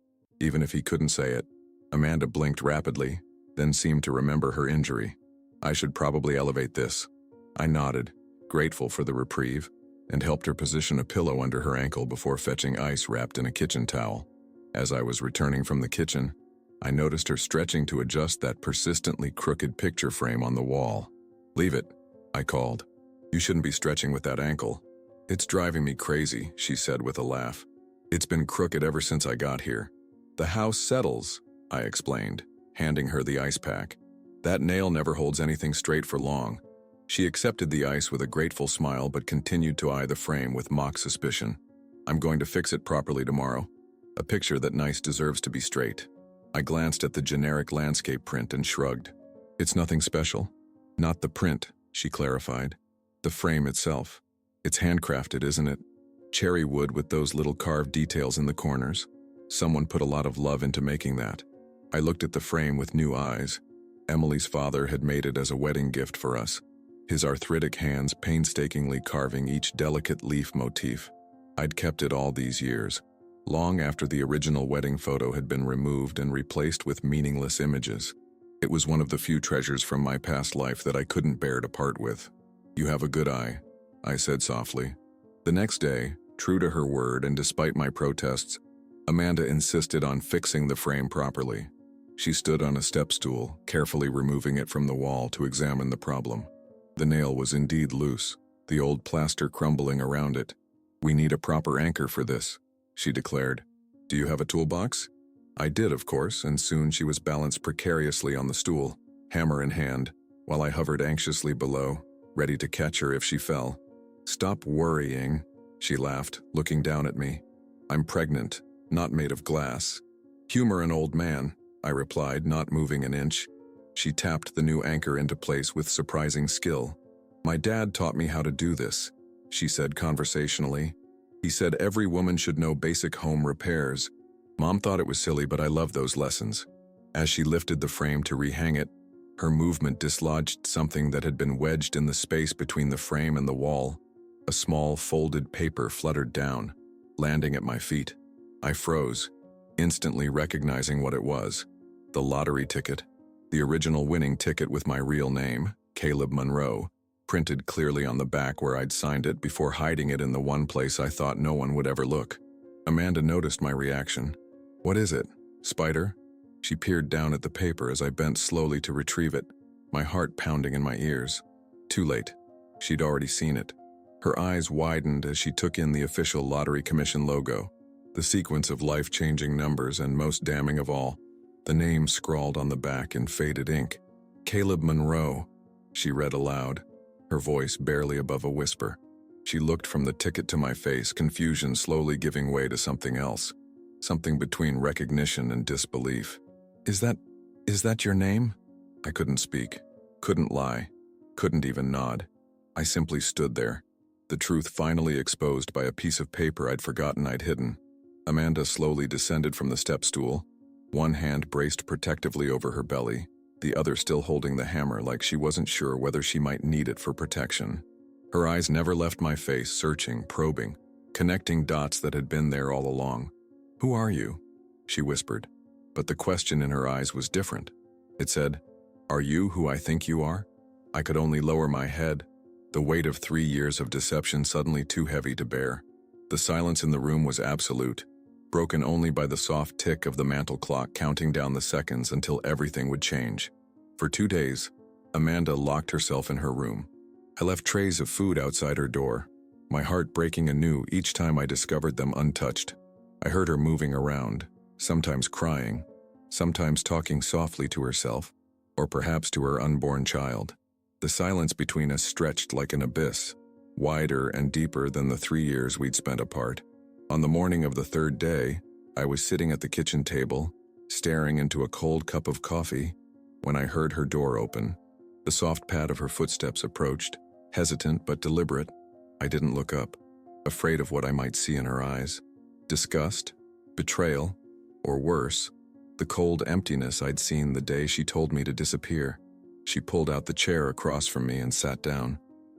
even if he couldn't say it. Amanda blinked rapidly, then seemed to remember her injury. I should probably elevate this. I nodded, grateful for the reprieve, and helped her position a pillow under her ankle before fetching ice wrapped in a kitchen towel. As I was returning from the kitchen, I noticed her stretching to adjust that persistently crooked picture frame on the wall. Leave it, I called. You shouldn't be stretching with that ankle. It's driving me crazy, she said with a laugh. It's been crooked ever since I got here. The house settles, I explained, handing her the ice pack. That nail never holds anything straight for long. She accepted the ice with a grateful smile but continued to eye the frame with mock suspicion. I'm going to fix it properly tomorrow. A picture that nice deserves to be straight. I glanced at the generic landscape print and shrugged. It's nothing special. Not the print, she clarified. The frame itself. It's handcrafted, isn't it? Cherry wood with those little carved details in the corners. Someone put a lot of love into making that. I looked at the frame with new eyes. Emily's father had made it as a wedding gift for us, his arthritic hands painstakingly carving each delicate leaf motif. I'd kept it all these years, long after the original wedding photo had been removed and replaced with meaningless images. It was one of the few treasures from my past life that I couldn't bear to part with. You have a good eye, I said softly. The next day, true to her word and despite my protests, Amanda insisted on fixing the frame properly. She stood on a step stool, carefully removing it from the wall to examine the problem. The nail was indeed loose, the old plaster crumbling around it. We need a proper anchor for this, she declared. Do you have a toolbox? I did, of course, and soon she was balanced precariously on the stool, hammer in hand, while I hovered anxiously below, ready to catch her if she fell. Stop worrying, she laughed, looking down at me. I'm pregnant, not made of glass. Humor an old man, I replied, not moving an inch. She tapped the new anchor into place with surprising skill. My dad taught me how to do this, she said conversationally. He said every woman should know basic home repairs. Mom thought it was silly, but I loved those lessons. As she lifted the frame to rehang it, her movement dislodged something that had been wedged in the space between the frame and the wall. A small folded paper fluttered down, landing at my feet. I froze, instantly recognizing what it was. The lottery ticket. The original winning ticket with my real name, Caleb Monroe, printed clearly on the back where I'd signed it before hiding it in the one place I thought no one would ever look. Amanda noticed my reaction. What is it? Spider? She peered down at the paper as I bent slowly to retrieve it, my heart pounding in my ears. Too late. She'd already seen it. Her eyes widened as she took in the official Lottery Commission logo, the sequence of life-changing numbers, and most damning of all, the name scrawled on the back in faded ink. Caleb Monroe, she read aloud, her voice barely above a whisper. She looked from the ticket to my face, confusion slowly giving way to something else, something between recognition and disbelief. Is that your name? I couldn't speak, couldn't lie, couldn't even nod. I simply stood there, the truth finally exposed by a piece of paper I'd forgotten I'd hidden. Amanda slowly descended from the step stool, one hand braced protectively over her belly, the other still holding the hammer like she wasn't sure whether she might need it for protection. Her eyes never left my face, searching, probing, connecting dots that had been there all along. "Who are you?" she whispered. But the question in her eyes was different. It said, "Are you who I think you are?" I could only lower my head, the weight of 3 years of deception suddenly too heavy to bear. The silence in the room was absolute, broken only by the soft tick of the mantel clock counting down the seconds until everything would change. For 2 days, Amanda locked herself in her room. I left trays of food outside her door, my heart breaking anew each time I discovered them untouched. I heard her moving around, sometimes crying, sometimes talking softly to herself, or perhaps to her unborn child. The silence between us stretched like an abyss, wider and deeper than the 3 years we'd spent apart. On the morning of the 3rd day, I was sitting at the kitchen table, staring into a cold cup of coffee, when I heard her door open. The soft pad of her footsteps approached, hesitant but deliberate. I didn't look up, afraid of what I might see in her eyes. Disgust, betrayal, or worse, the cold emptiness I'd seen the day she told me to disappear. She pulled out the chair across from me and sat down,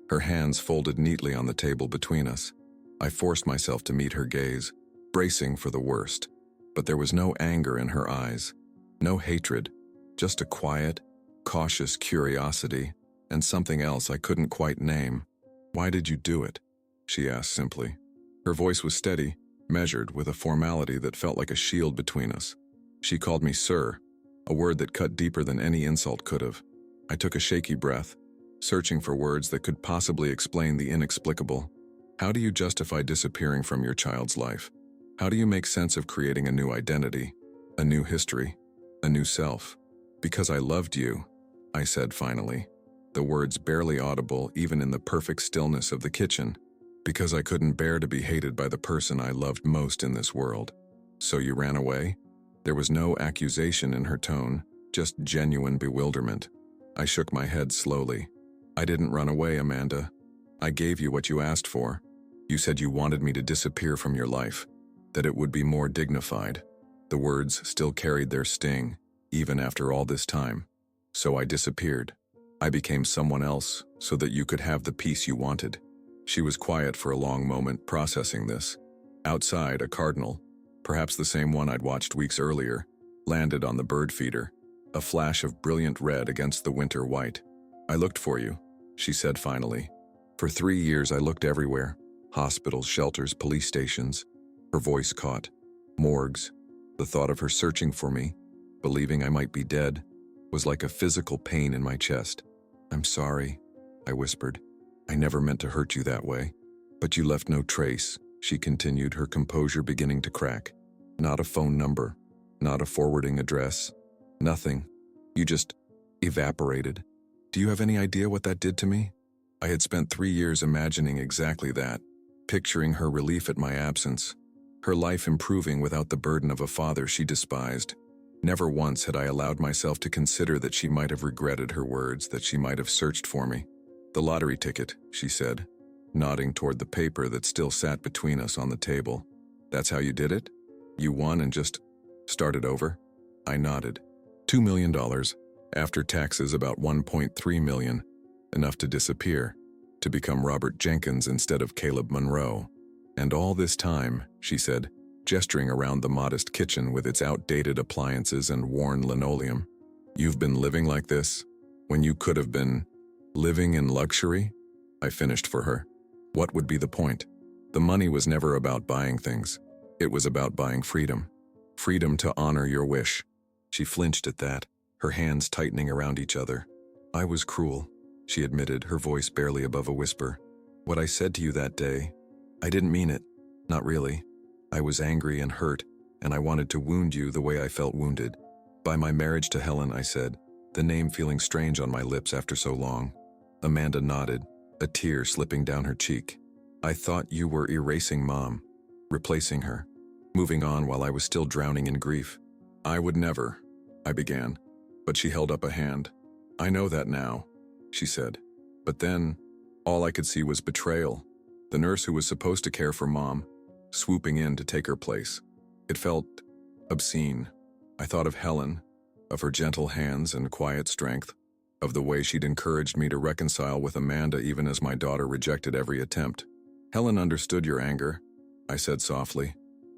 her hands folded neatly on the table between us. I forced myself to meet her gaze, bracing for the worst. But there was no anger in her eyes, no hatred, just a quiet, cautious curiosity, and something else I couldn't quite name. "Why did you do it?" she asked simply. Her voice was steady, measured, with a formality that felt like a shield between us. She called me sir, a word that cut deeper than any insult could have. I took a shaky breath, searching for words that could possibly explain the inexplicable. How do you justify disappearing from your child's life? How do you make sense of creating a new identity, a new history, a new self? "Because I loved you," I said finally, the words barely audible even in the perfect stillness of the kitchen. "Because I couldn't bear to be hated by the person I loved most in this world." "So you ran away?" There was no accusation in her tone, just genuine bewilderment. I shook my head slowly. "I didn't run away, Amanda. I gave you what you asked for. You said you wanted me to disappear from your life, that it would be more dignified." The words still carried their sting, even after all this time. "So I disappeared. I became someone else so that you could have the peace you wanted." She was quiet for a long moment, processing this. Outside, a cardinal, perhaps the same one I'd watched weeks earlier, landed on the bird feeder, a flash of brilliant red against the winter white. "I looked for you," she said finally. "For 3 years I looked everywhere, hospitals, shelters, police stations." Her voice caught. "Morgues." The thought of her searching for me, believing I might be dead, was like a physical pain in my chest. "I'm sorry," I whispered. "I never meant to hurt you that way." "But you left no trace," she continued, her composure beginning to crack. "Not a phone number, not a forwarding address, nothing. You just evaporated. Do you have any idea what that did to me?" I had spent 3 years imagining exactly that, picturing her relief at my absence, her life improving without the burden of a father she despised. Never once had I allowed myself to consider that she might have regretted her words, that she might have searched for me. "The lottery ticket," she said, nodding toward the paper that still sat between us on the table. "That's how you did it? You won and just started over?" I nodded. $2 million, after taxes about $1.3 million, enough to disappear, to become Robert Jenkins instead of Caleb Monroe. "And all this time," she said, gesturing around the modest kitchen with its outdated appliances and worn linoleum, "you've been living like this, when you could have been living in luxury?" I finished for her. What would be the point? The money was never about buying things. It was about buying freedom. Freedom to honor your wish. She flinched at that, her hands tightening around each other. "I was cruel," she admitted, her voice barely above a whisper. "What I said to you that day, I didn't mean it. Not really. I was angry and hurt, and I wanted to wound you the way I felt wounded. By my marriage to Helen," I said, the name feeling strange on my lips after so long. Amanda nodded, a tear slipping down her cheek. "I thought you were erasing Mom, replacing her, moving on while I was still drowning in grief." "I would never," I began, but she held up a hand. "I know that now," she said. "But then, all I could see was betrayal. The nurse who was supposed to care for Mom, swooping in to take her place. It felt obscene. I thought of Helen, of her gentle hands and quiet strength, of the way she'd encouraged me to reconcile with Amanda even as my daughter rejected every attempt. Helen understood your anger, I said softly.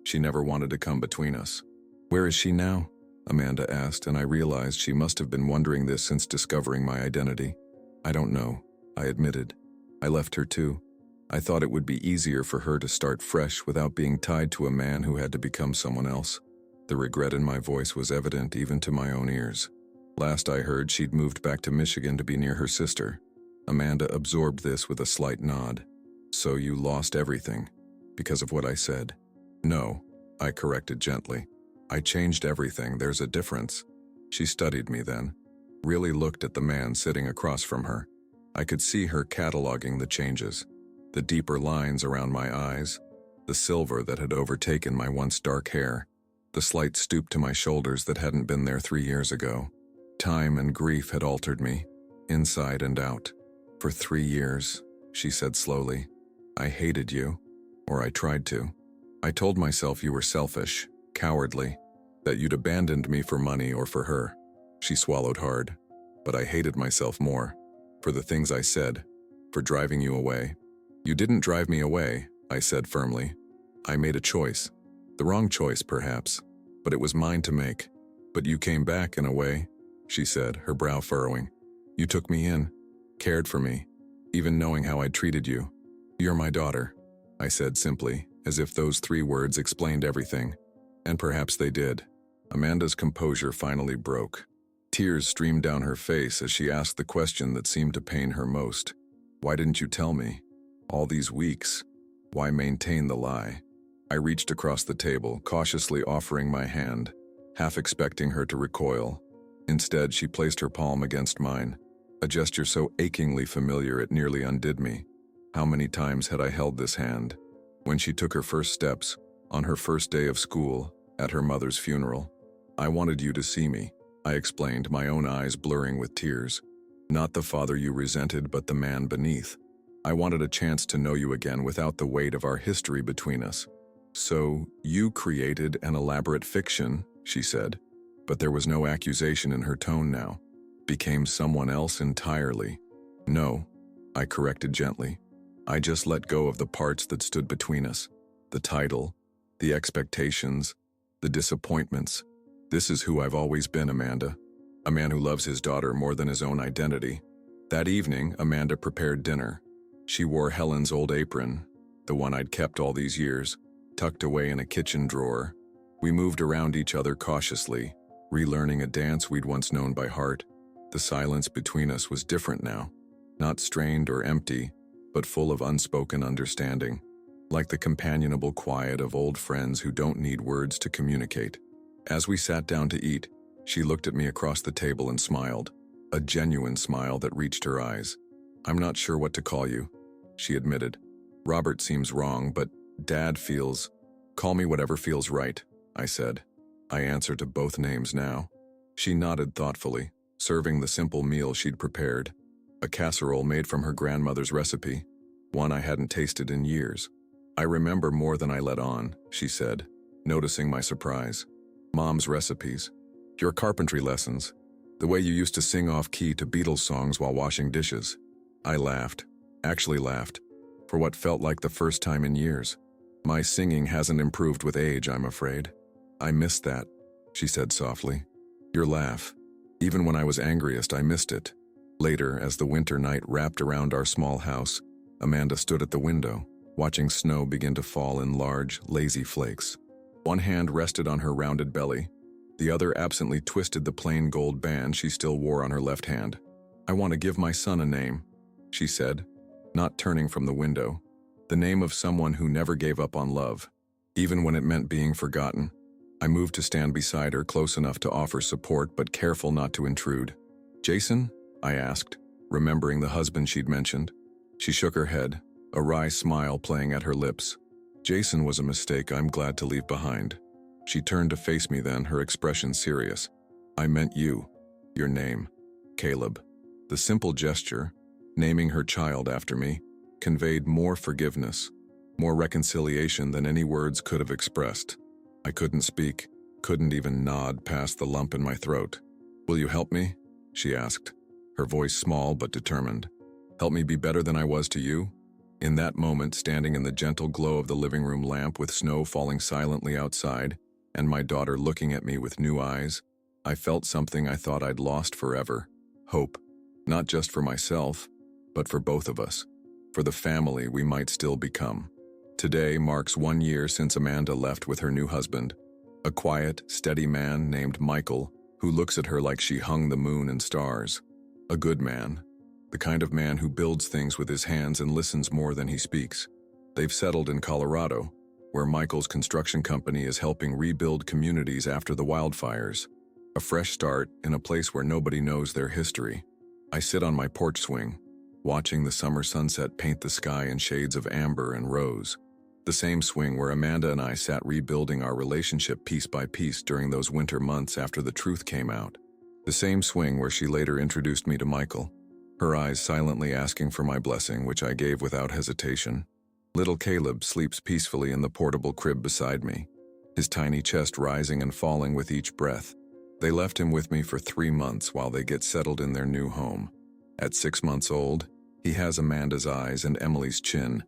She never wanted to come between us. Where is she now? Amanda asked, and I realized she must have been wondering this since discovering my identity. I don't know, I admitted. I left her too. I thought it would be easier for her to start fresh without being tied to a man who had to become someone else. The regret in my voice was evident even to my own ears. Last I heard, she'd moved back to Michigan to be near her sister. Amanda absorbed this with a slight nod. So you lost everything, because of what I said? No, I corrected gently. I changed everything, there's a difference. She studied me then, really looked at the man sitting across from her. I could see her cataloging the changes, the deeper lines around my eyes, the silver that had overtaken my once dark hair, the slight stoop to my shoulders that hadn't been there 3 years ago. Time and grief had altered me, inside and out. For 3 years, she said slowly, I hated you, or I tried to. I told myself you were selfish, cowardly, that you'd abandoned me for money or for her. She swallowed hard, but I hated myself more, for the things I said, for driving you away. You didn't drive me away, I said firmly. I made a choice. The wrong choice, perhaps, but it was mine to make. But you came back in a way, she said, her brow furrowing. You took me in, cared for me, even knowing how I'd treated you. You're my daughter, I said simply, as if those 3 words explained everything. And perhaps they did. Amanda's composure finally broke. Tears streamed down her face as she asked the question that seemed to pain her most. Why didn't you tell me? All these weeks. Why maintain the lie? I reached across the table, cautiously offering my hand, half expecting her to recoil. Instead, she placed her palm against mine, a gesture so achingly familiar it nearly undid me. How many times had I held this hand? When she took her first steps, on her first day of school, at her mother's funeral. I wanted you to see me, I explained, my own eyes blurring with tears. Not the father you resented, but the man beneath. I wanted a chance to know you again without the weight of our history between us. So, you created an elaborate fiction, she said, but there was no accusation in her tone now. Became someone else entirely. No, I corrected gently. I just let go of the parts that stood between us. The title, the expectations, the disappointments. This is who I've always been, Amanda. A man who loves his daughter more than his own identity. That evening, Amanda prepared dinner. She wore Helen's old apron, the one I'd kept all these years, tucked away in a kitchen drawer. We moved around each other cautiously, relearning a dance we'd once known by heart. The silence between us was different now, not strained or empty, but full of unspoken understanding, like the companionable quiet of old friends who don't need words to communicate. As we sat down to eat, she looked at me across the table and smiled, a genuine smile that reached her eyes. I'm not sure what to call you, she admitted. Robert seems wrong, but Dad feels... Call me whatever feels right, I said. I answer to both names now. She nodded thoughtfully, serving the simple meal she'd prepared. A casserole made from her grandmother's recipe, one I hadn't tasted in years. I remember more than I let on, she said, noticing my surprise. Mom's recipes. Your carpentry lessons. The way you used to sing off-key to Beatles songs while washing dishes. I laughed, actually laughed, for what felt like the first time in years. My singing hasn't improved with age, I'm afraid. I missed that, she said softly. Your laugh. Even when I was angriest, I missed it. Later, as the winter night wrapped around our small house, Amanda stood at the window, watching snow begin to fall in large, lazy flakes. One hand rested on her rounded belly. The other absently twisted the plain gold band she still wore on her left hand. I want to give my son a name, she said, not turning from the window. The name of someone who never gave up on love, even when it meant being forgotten. I moved to stand beside her, close enough to offer support but careful not to intrude. Jason? I asked, remembering the husband she'd mentioned. She shook her head, a wry smile playing at her lips. Jason was a mistake I'm glad to leave behind. She turned to face me then, her expression serious. I meant you, your name, Caleb. The simple gesture, naming her child after me, conveyed more forgiveness, more reconciliation than any words could have expressed. I couldn't speak, couldn't even nod past the lump in my throat. "Will you help me?" she asked, her voice small but determined. "Help me be better than I was to you?" In that moment, standing in the gentle glow of the living room lamp with snow falling silently outside, and my daughter looking at me with new eyes, I felt something I thought I'd lost forever. Hope. Not just for myself, but for both of us. For the family we might still become. Today marks 1 year since Amanda left with her new husband, a quiet, steady man named Michael, who looks at her like she hung the moon and stars. A good man. The kind of man who builds things with his hands and listens more than he speaks. They've settled in Colorado, where Michael's construction company is helping rebuild communities after the wildfires. A fresh start in a place where nobody knows their history. I sit on my porch swing, watching the summer sunset paint the sky in shades of amber and rose. The same swing where Amanda and I sat rebuilding our relationship piece by piece during those winter months after the truth came out. The same swing where she later introduced me to Michael, her eyes silently asking for my blessing, which I gave without hesitation. Little Caleb sleeps peacefully in the portable crib beside me, his tiny chest rising and falling with each breath. They left him with me for 3 months while they get settled in their new home. At 6 months old, he has Amanda's eyes and Emily's chin,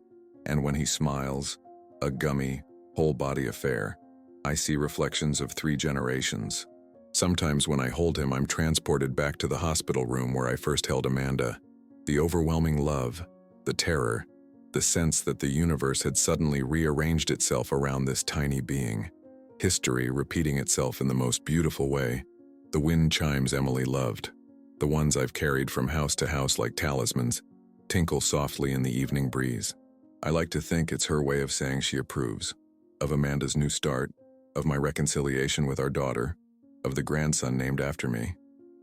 and when he smiles, a gummy, whole-body affair. I see reflections of 3 generations. Sometimes when I hold him, I'm transported back to the hospital room where I first held Amanda. The overwhelming love, the terror, the sense that the universe had suddenly rearranged itself around this tiny being. History repeating itself in the most beautiful way. The wind chimes Emily loved, the ones I've carried from house to house like talismans, tinkle softly in the evening breeze. I like to think it's her way of saying she approves. Of Amanda's new start, of my reconciliation with our daughter, of the grandson named after me.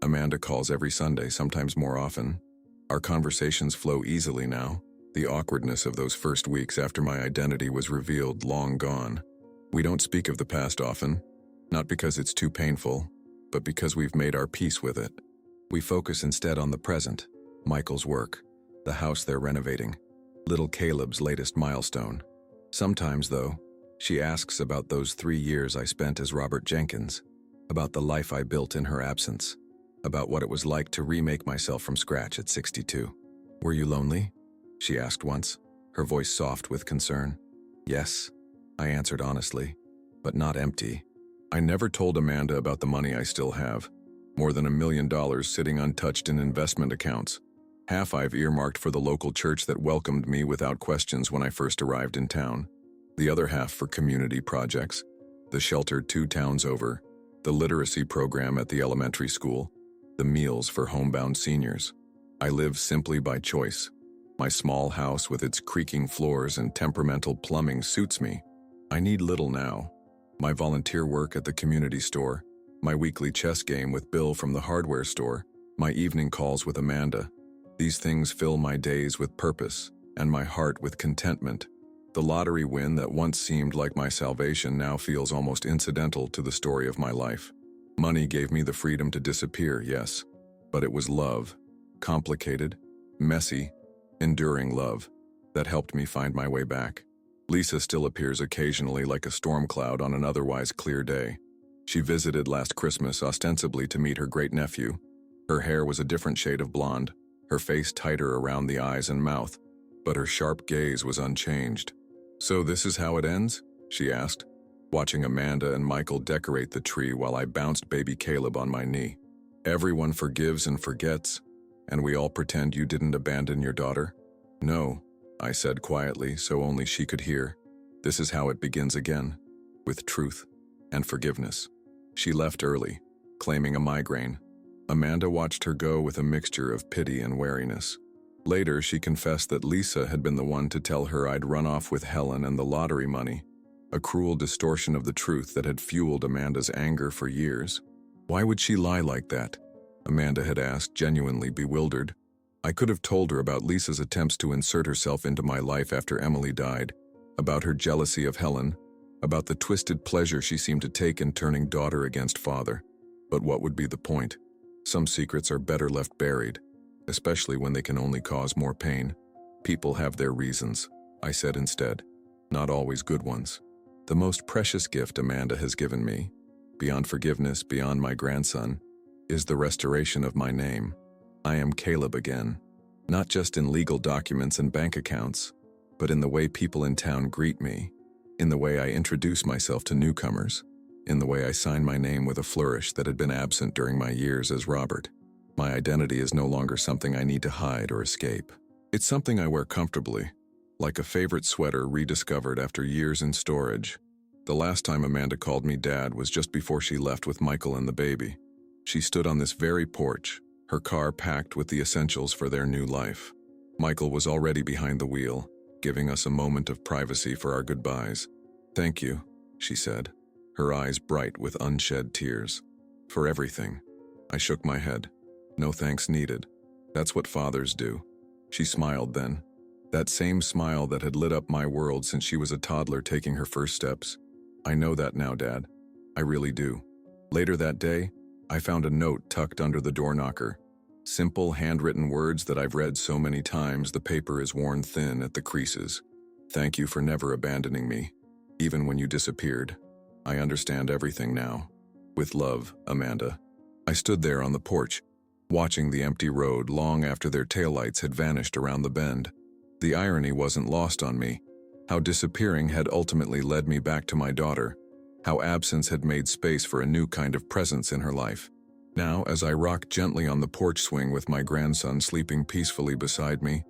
Amanda calls every Sunday, sometimes more often. Our conversations flow easily now, the awkwardness of those first weeks after my identity was revealed long gone. We don't speak of the past often, not because it's too painful, but because we've made our peace with it. We focus instead on the present, Michael's work, the house they're renovating, little Caleb's latest milestone. Sometimes, though, she asks about those 3 years I spent as Robert Jenkins, about the life I built in her absence, about what it was like to remake myself from scratch at 62. "Were you lonely?" she asked once, her voice soft with concern. "Yes," I answered honestly, "but not empty." I never told Amanda about the money I still have, more than $1 million sitting untouched in investment accounts. Half I've earmarked for the local church that welcomed me without questions when I first arrived in town. The other half for community projects, the shelter 2 towns over, the literacy program at the elementary school, the meals for homebound seniors. I live simply by choice. My small house with its creaking floors and temperamental plumbing suits me. I need little now. My volunteer work at the community store, my weekly chess game with Bill from the hardware store, my evening calls with Amanda. These things fill my days with purpose and my heart with contentment. The lottery win that once seemed like my salvation now feels almost incidental to the story of my life. Money gave me the freedom to disappear, yes, but it was love, complicated, messy, enduring love, that helped me find my way back. Lisa still appears occasionally like a storm cloud on an otherwise clear day. She visited last Christmas ostensibly to meet her great-nephew. Her hair was a different shade of blonde, her face tighter around the eyes and mouth, but her sharp gaze was unchanged. "So this is how it ends?" she asked, watching Amanda and Michael decorate the tree while I bounced baby Caleb on my knee. "Everyone forgives and forgets, and we all pretend you didn't abandon your daughter?" "No," I said quietly so only she could hear. "This is how it begins again, with truth and forgiveness." She left early, claiming a migraine. Amanda watched her go with a mixture of pity and wariness. Later, she confessed that Lisa had been the one to tell her I'd run off with Helen and the lottery money, a cruel distortion of the truth that had fueled Amanda's anger for years. Why would she lie like that? Amanda had asked, genuinely bewildered. I could have told her about Lisa's attempts to insert herself into my life after Emily died, about her jealousy of Helen, about the twisted pleasure she seemed to take in turning daughter against father. But what would be the point? Some secrets are better left buried, especially when they can only cause more pain. People have their reasons, I said instead, not always good ones. The most precious gift Amanda has given me, beyond forgiveness, beyond my grandson, is the restoration of my name. I am Caleb again, not just in legal documents and bank accounts, but in the way people in town greet me, in the way I introduce myself to newcomers, in the way I sign my name with a flourish that had been absent during my years as Robert. My identity is no longer something I need to hide or escape. It's something I wear comfortably, like a favorite sweater rediscovered after years in storage. The last time Amanda called me Dad was just before she left with Michael and the baby. She stood on this very porch, her car packed with the essentials for their new life. Michael was already behind the wheel, giving us a moment of privacy for our goodbyes. "Thank you," she said, her eyes bright with unshed tears. "For everything." I shook my head. "No thanks needed. That's what fathers do." She smiled then, that same smile that had lit up my world since she was a toddler taking her first steps. "I know that now, Dad. I really do." Later that day, I found a note tucked under the door knocker. Simple, handwritten words that I've read so many times the paper is worn thin at the creases. "Thank you for never abandoning me, even when you disappeared. I understand everything now. With love, Amanda." I stood there on the porch, watching the empty road long after their taillights had vanished around the bend. The irony wasn't lost on me. How disappearing had ultimately led me back to my daughter. How absence had made space for a new kind of presence in her life. Now, as I rocked gently on the porch swing with my grandson sleeping peacefully beside me,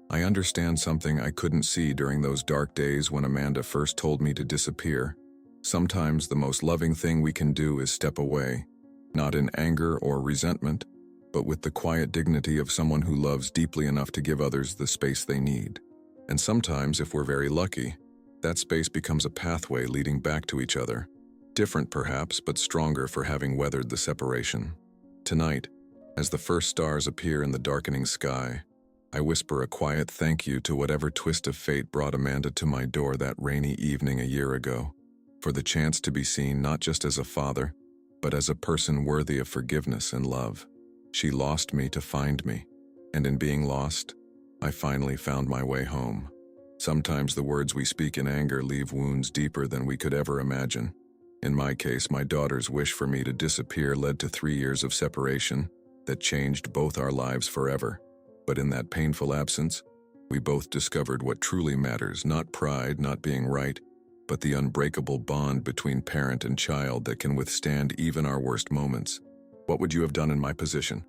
I understand something I couldn't see during those dark days when Amanda first told me to disappear. Sometimes the most loving thing we can do is step away, not in anger or resentment, but with the quiet dignity of someone who loves deeply enough to give others the space they need. And sometimes, if we're very lucky, that space becomes a pathway leading back to each other. Different perhaps, but stronger for having weathered the separation. Tonight, as the first stars appear in the darkening sky, I whisper a quiet thank you to whatever twist of fate brought Amanda to my door that rainy evening a year ago, for the chance to be seen not just as a father, but as a person worthy of forgiveness and love. She lost me to find me, and in being lost, I finally found my way home. Sometimes the words we speak in anger leave wounds deeper than we could ever imagine. In my case, my daughter's wish for me to disappear led to 3 years of separation that changed both our lives forever. But in that painful absence, we both discovered what truly matters, not pride, not being right, but the unbreakable bond between parent and child that can withstand even our worst moments. What would you have done in my position?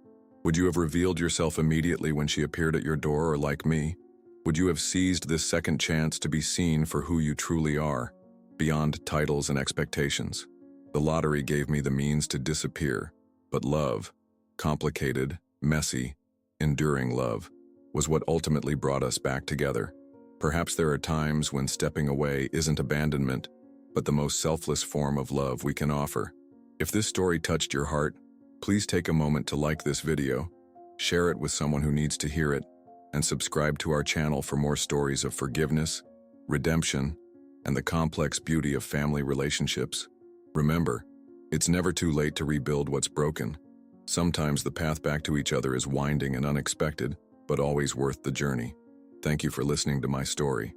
Would you have revealed yourself immediately when she appeared at your door, or like me, would you have seized this second chance to be seen for who you truly are, beyond titles and expectations? The lottery gave me the means to disappear, but love, complicated, messy, enduring love, was what ultimately brought us back together. Perhaps there are times when stepping away isn't abandonment, but the most selfless form of love we can offer. If this story touched your heart, please take a moment to like this video, share it with someone who needs to hear it, and subscribe to our channel for more stories of forgiveness, redemption, and the complex beauty of family relationships. Remember, it's never too late to rebuild what's broken. Sometimes the path back to each other is winding and unexpected, but always worth the journey. Thank you for listening to my story.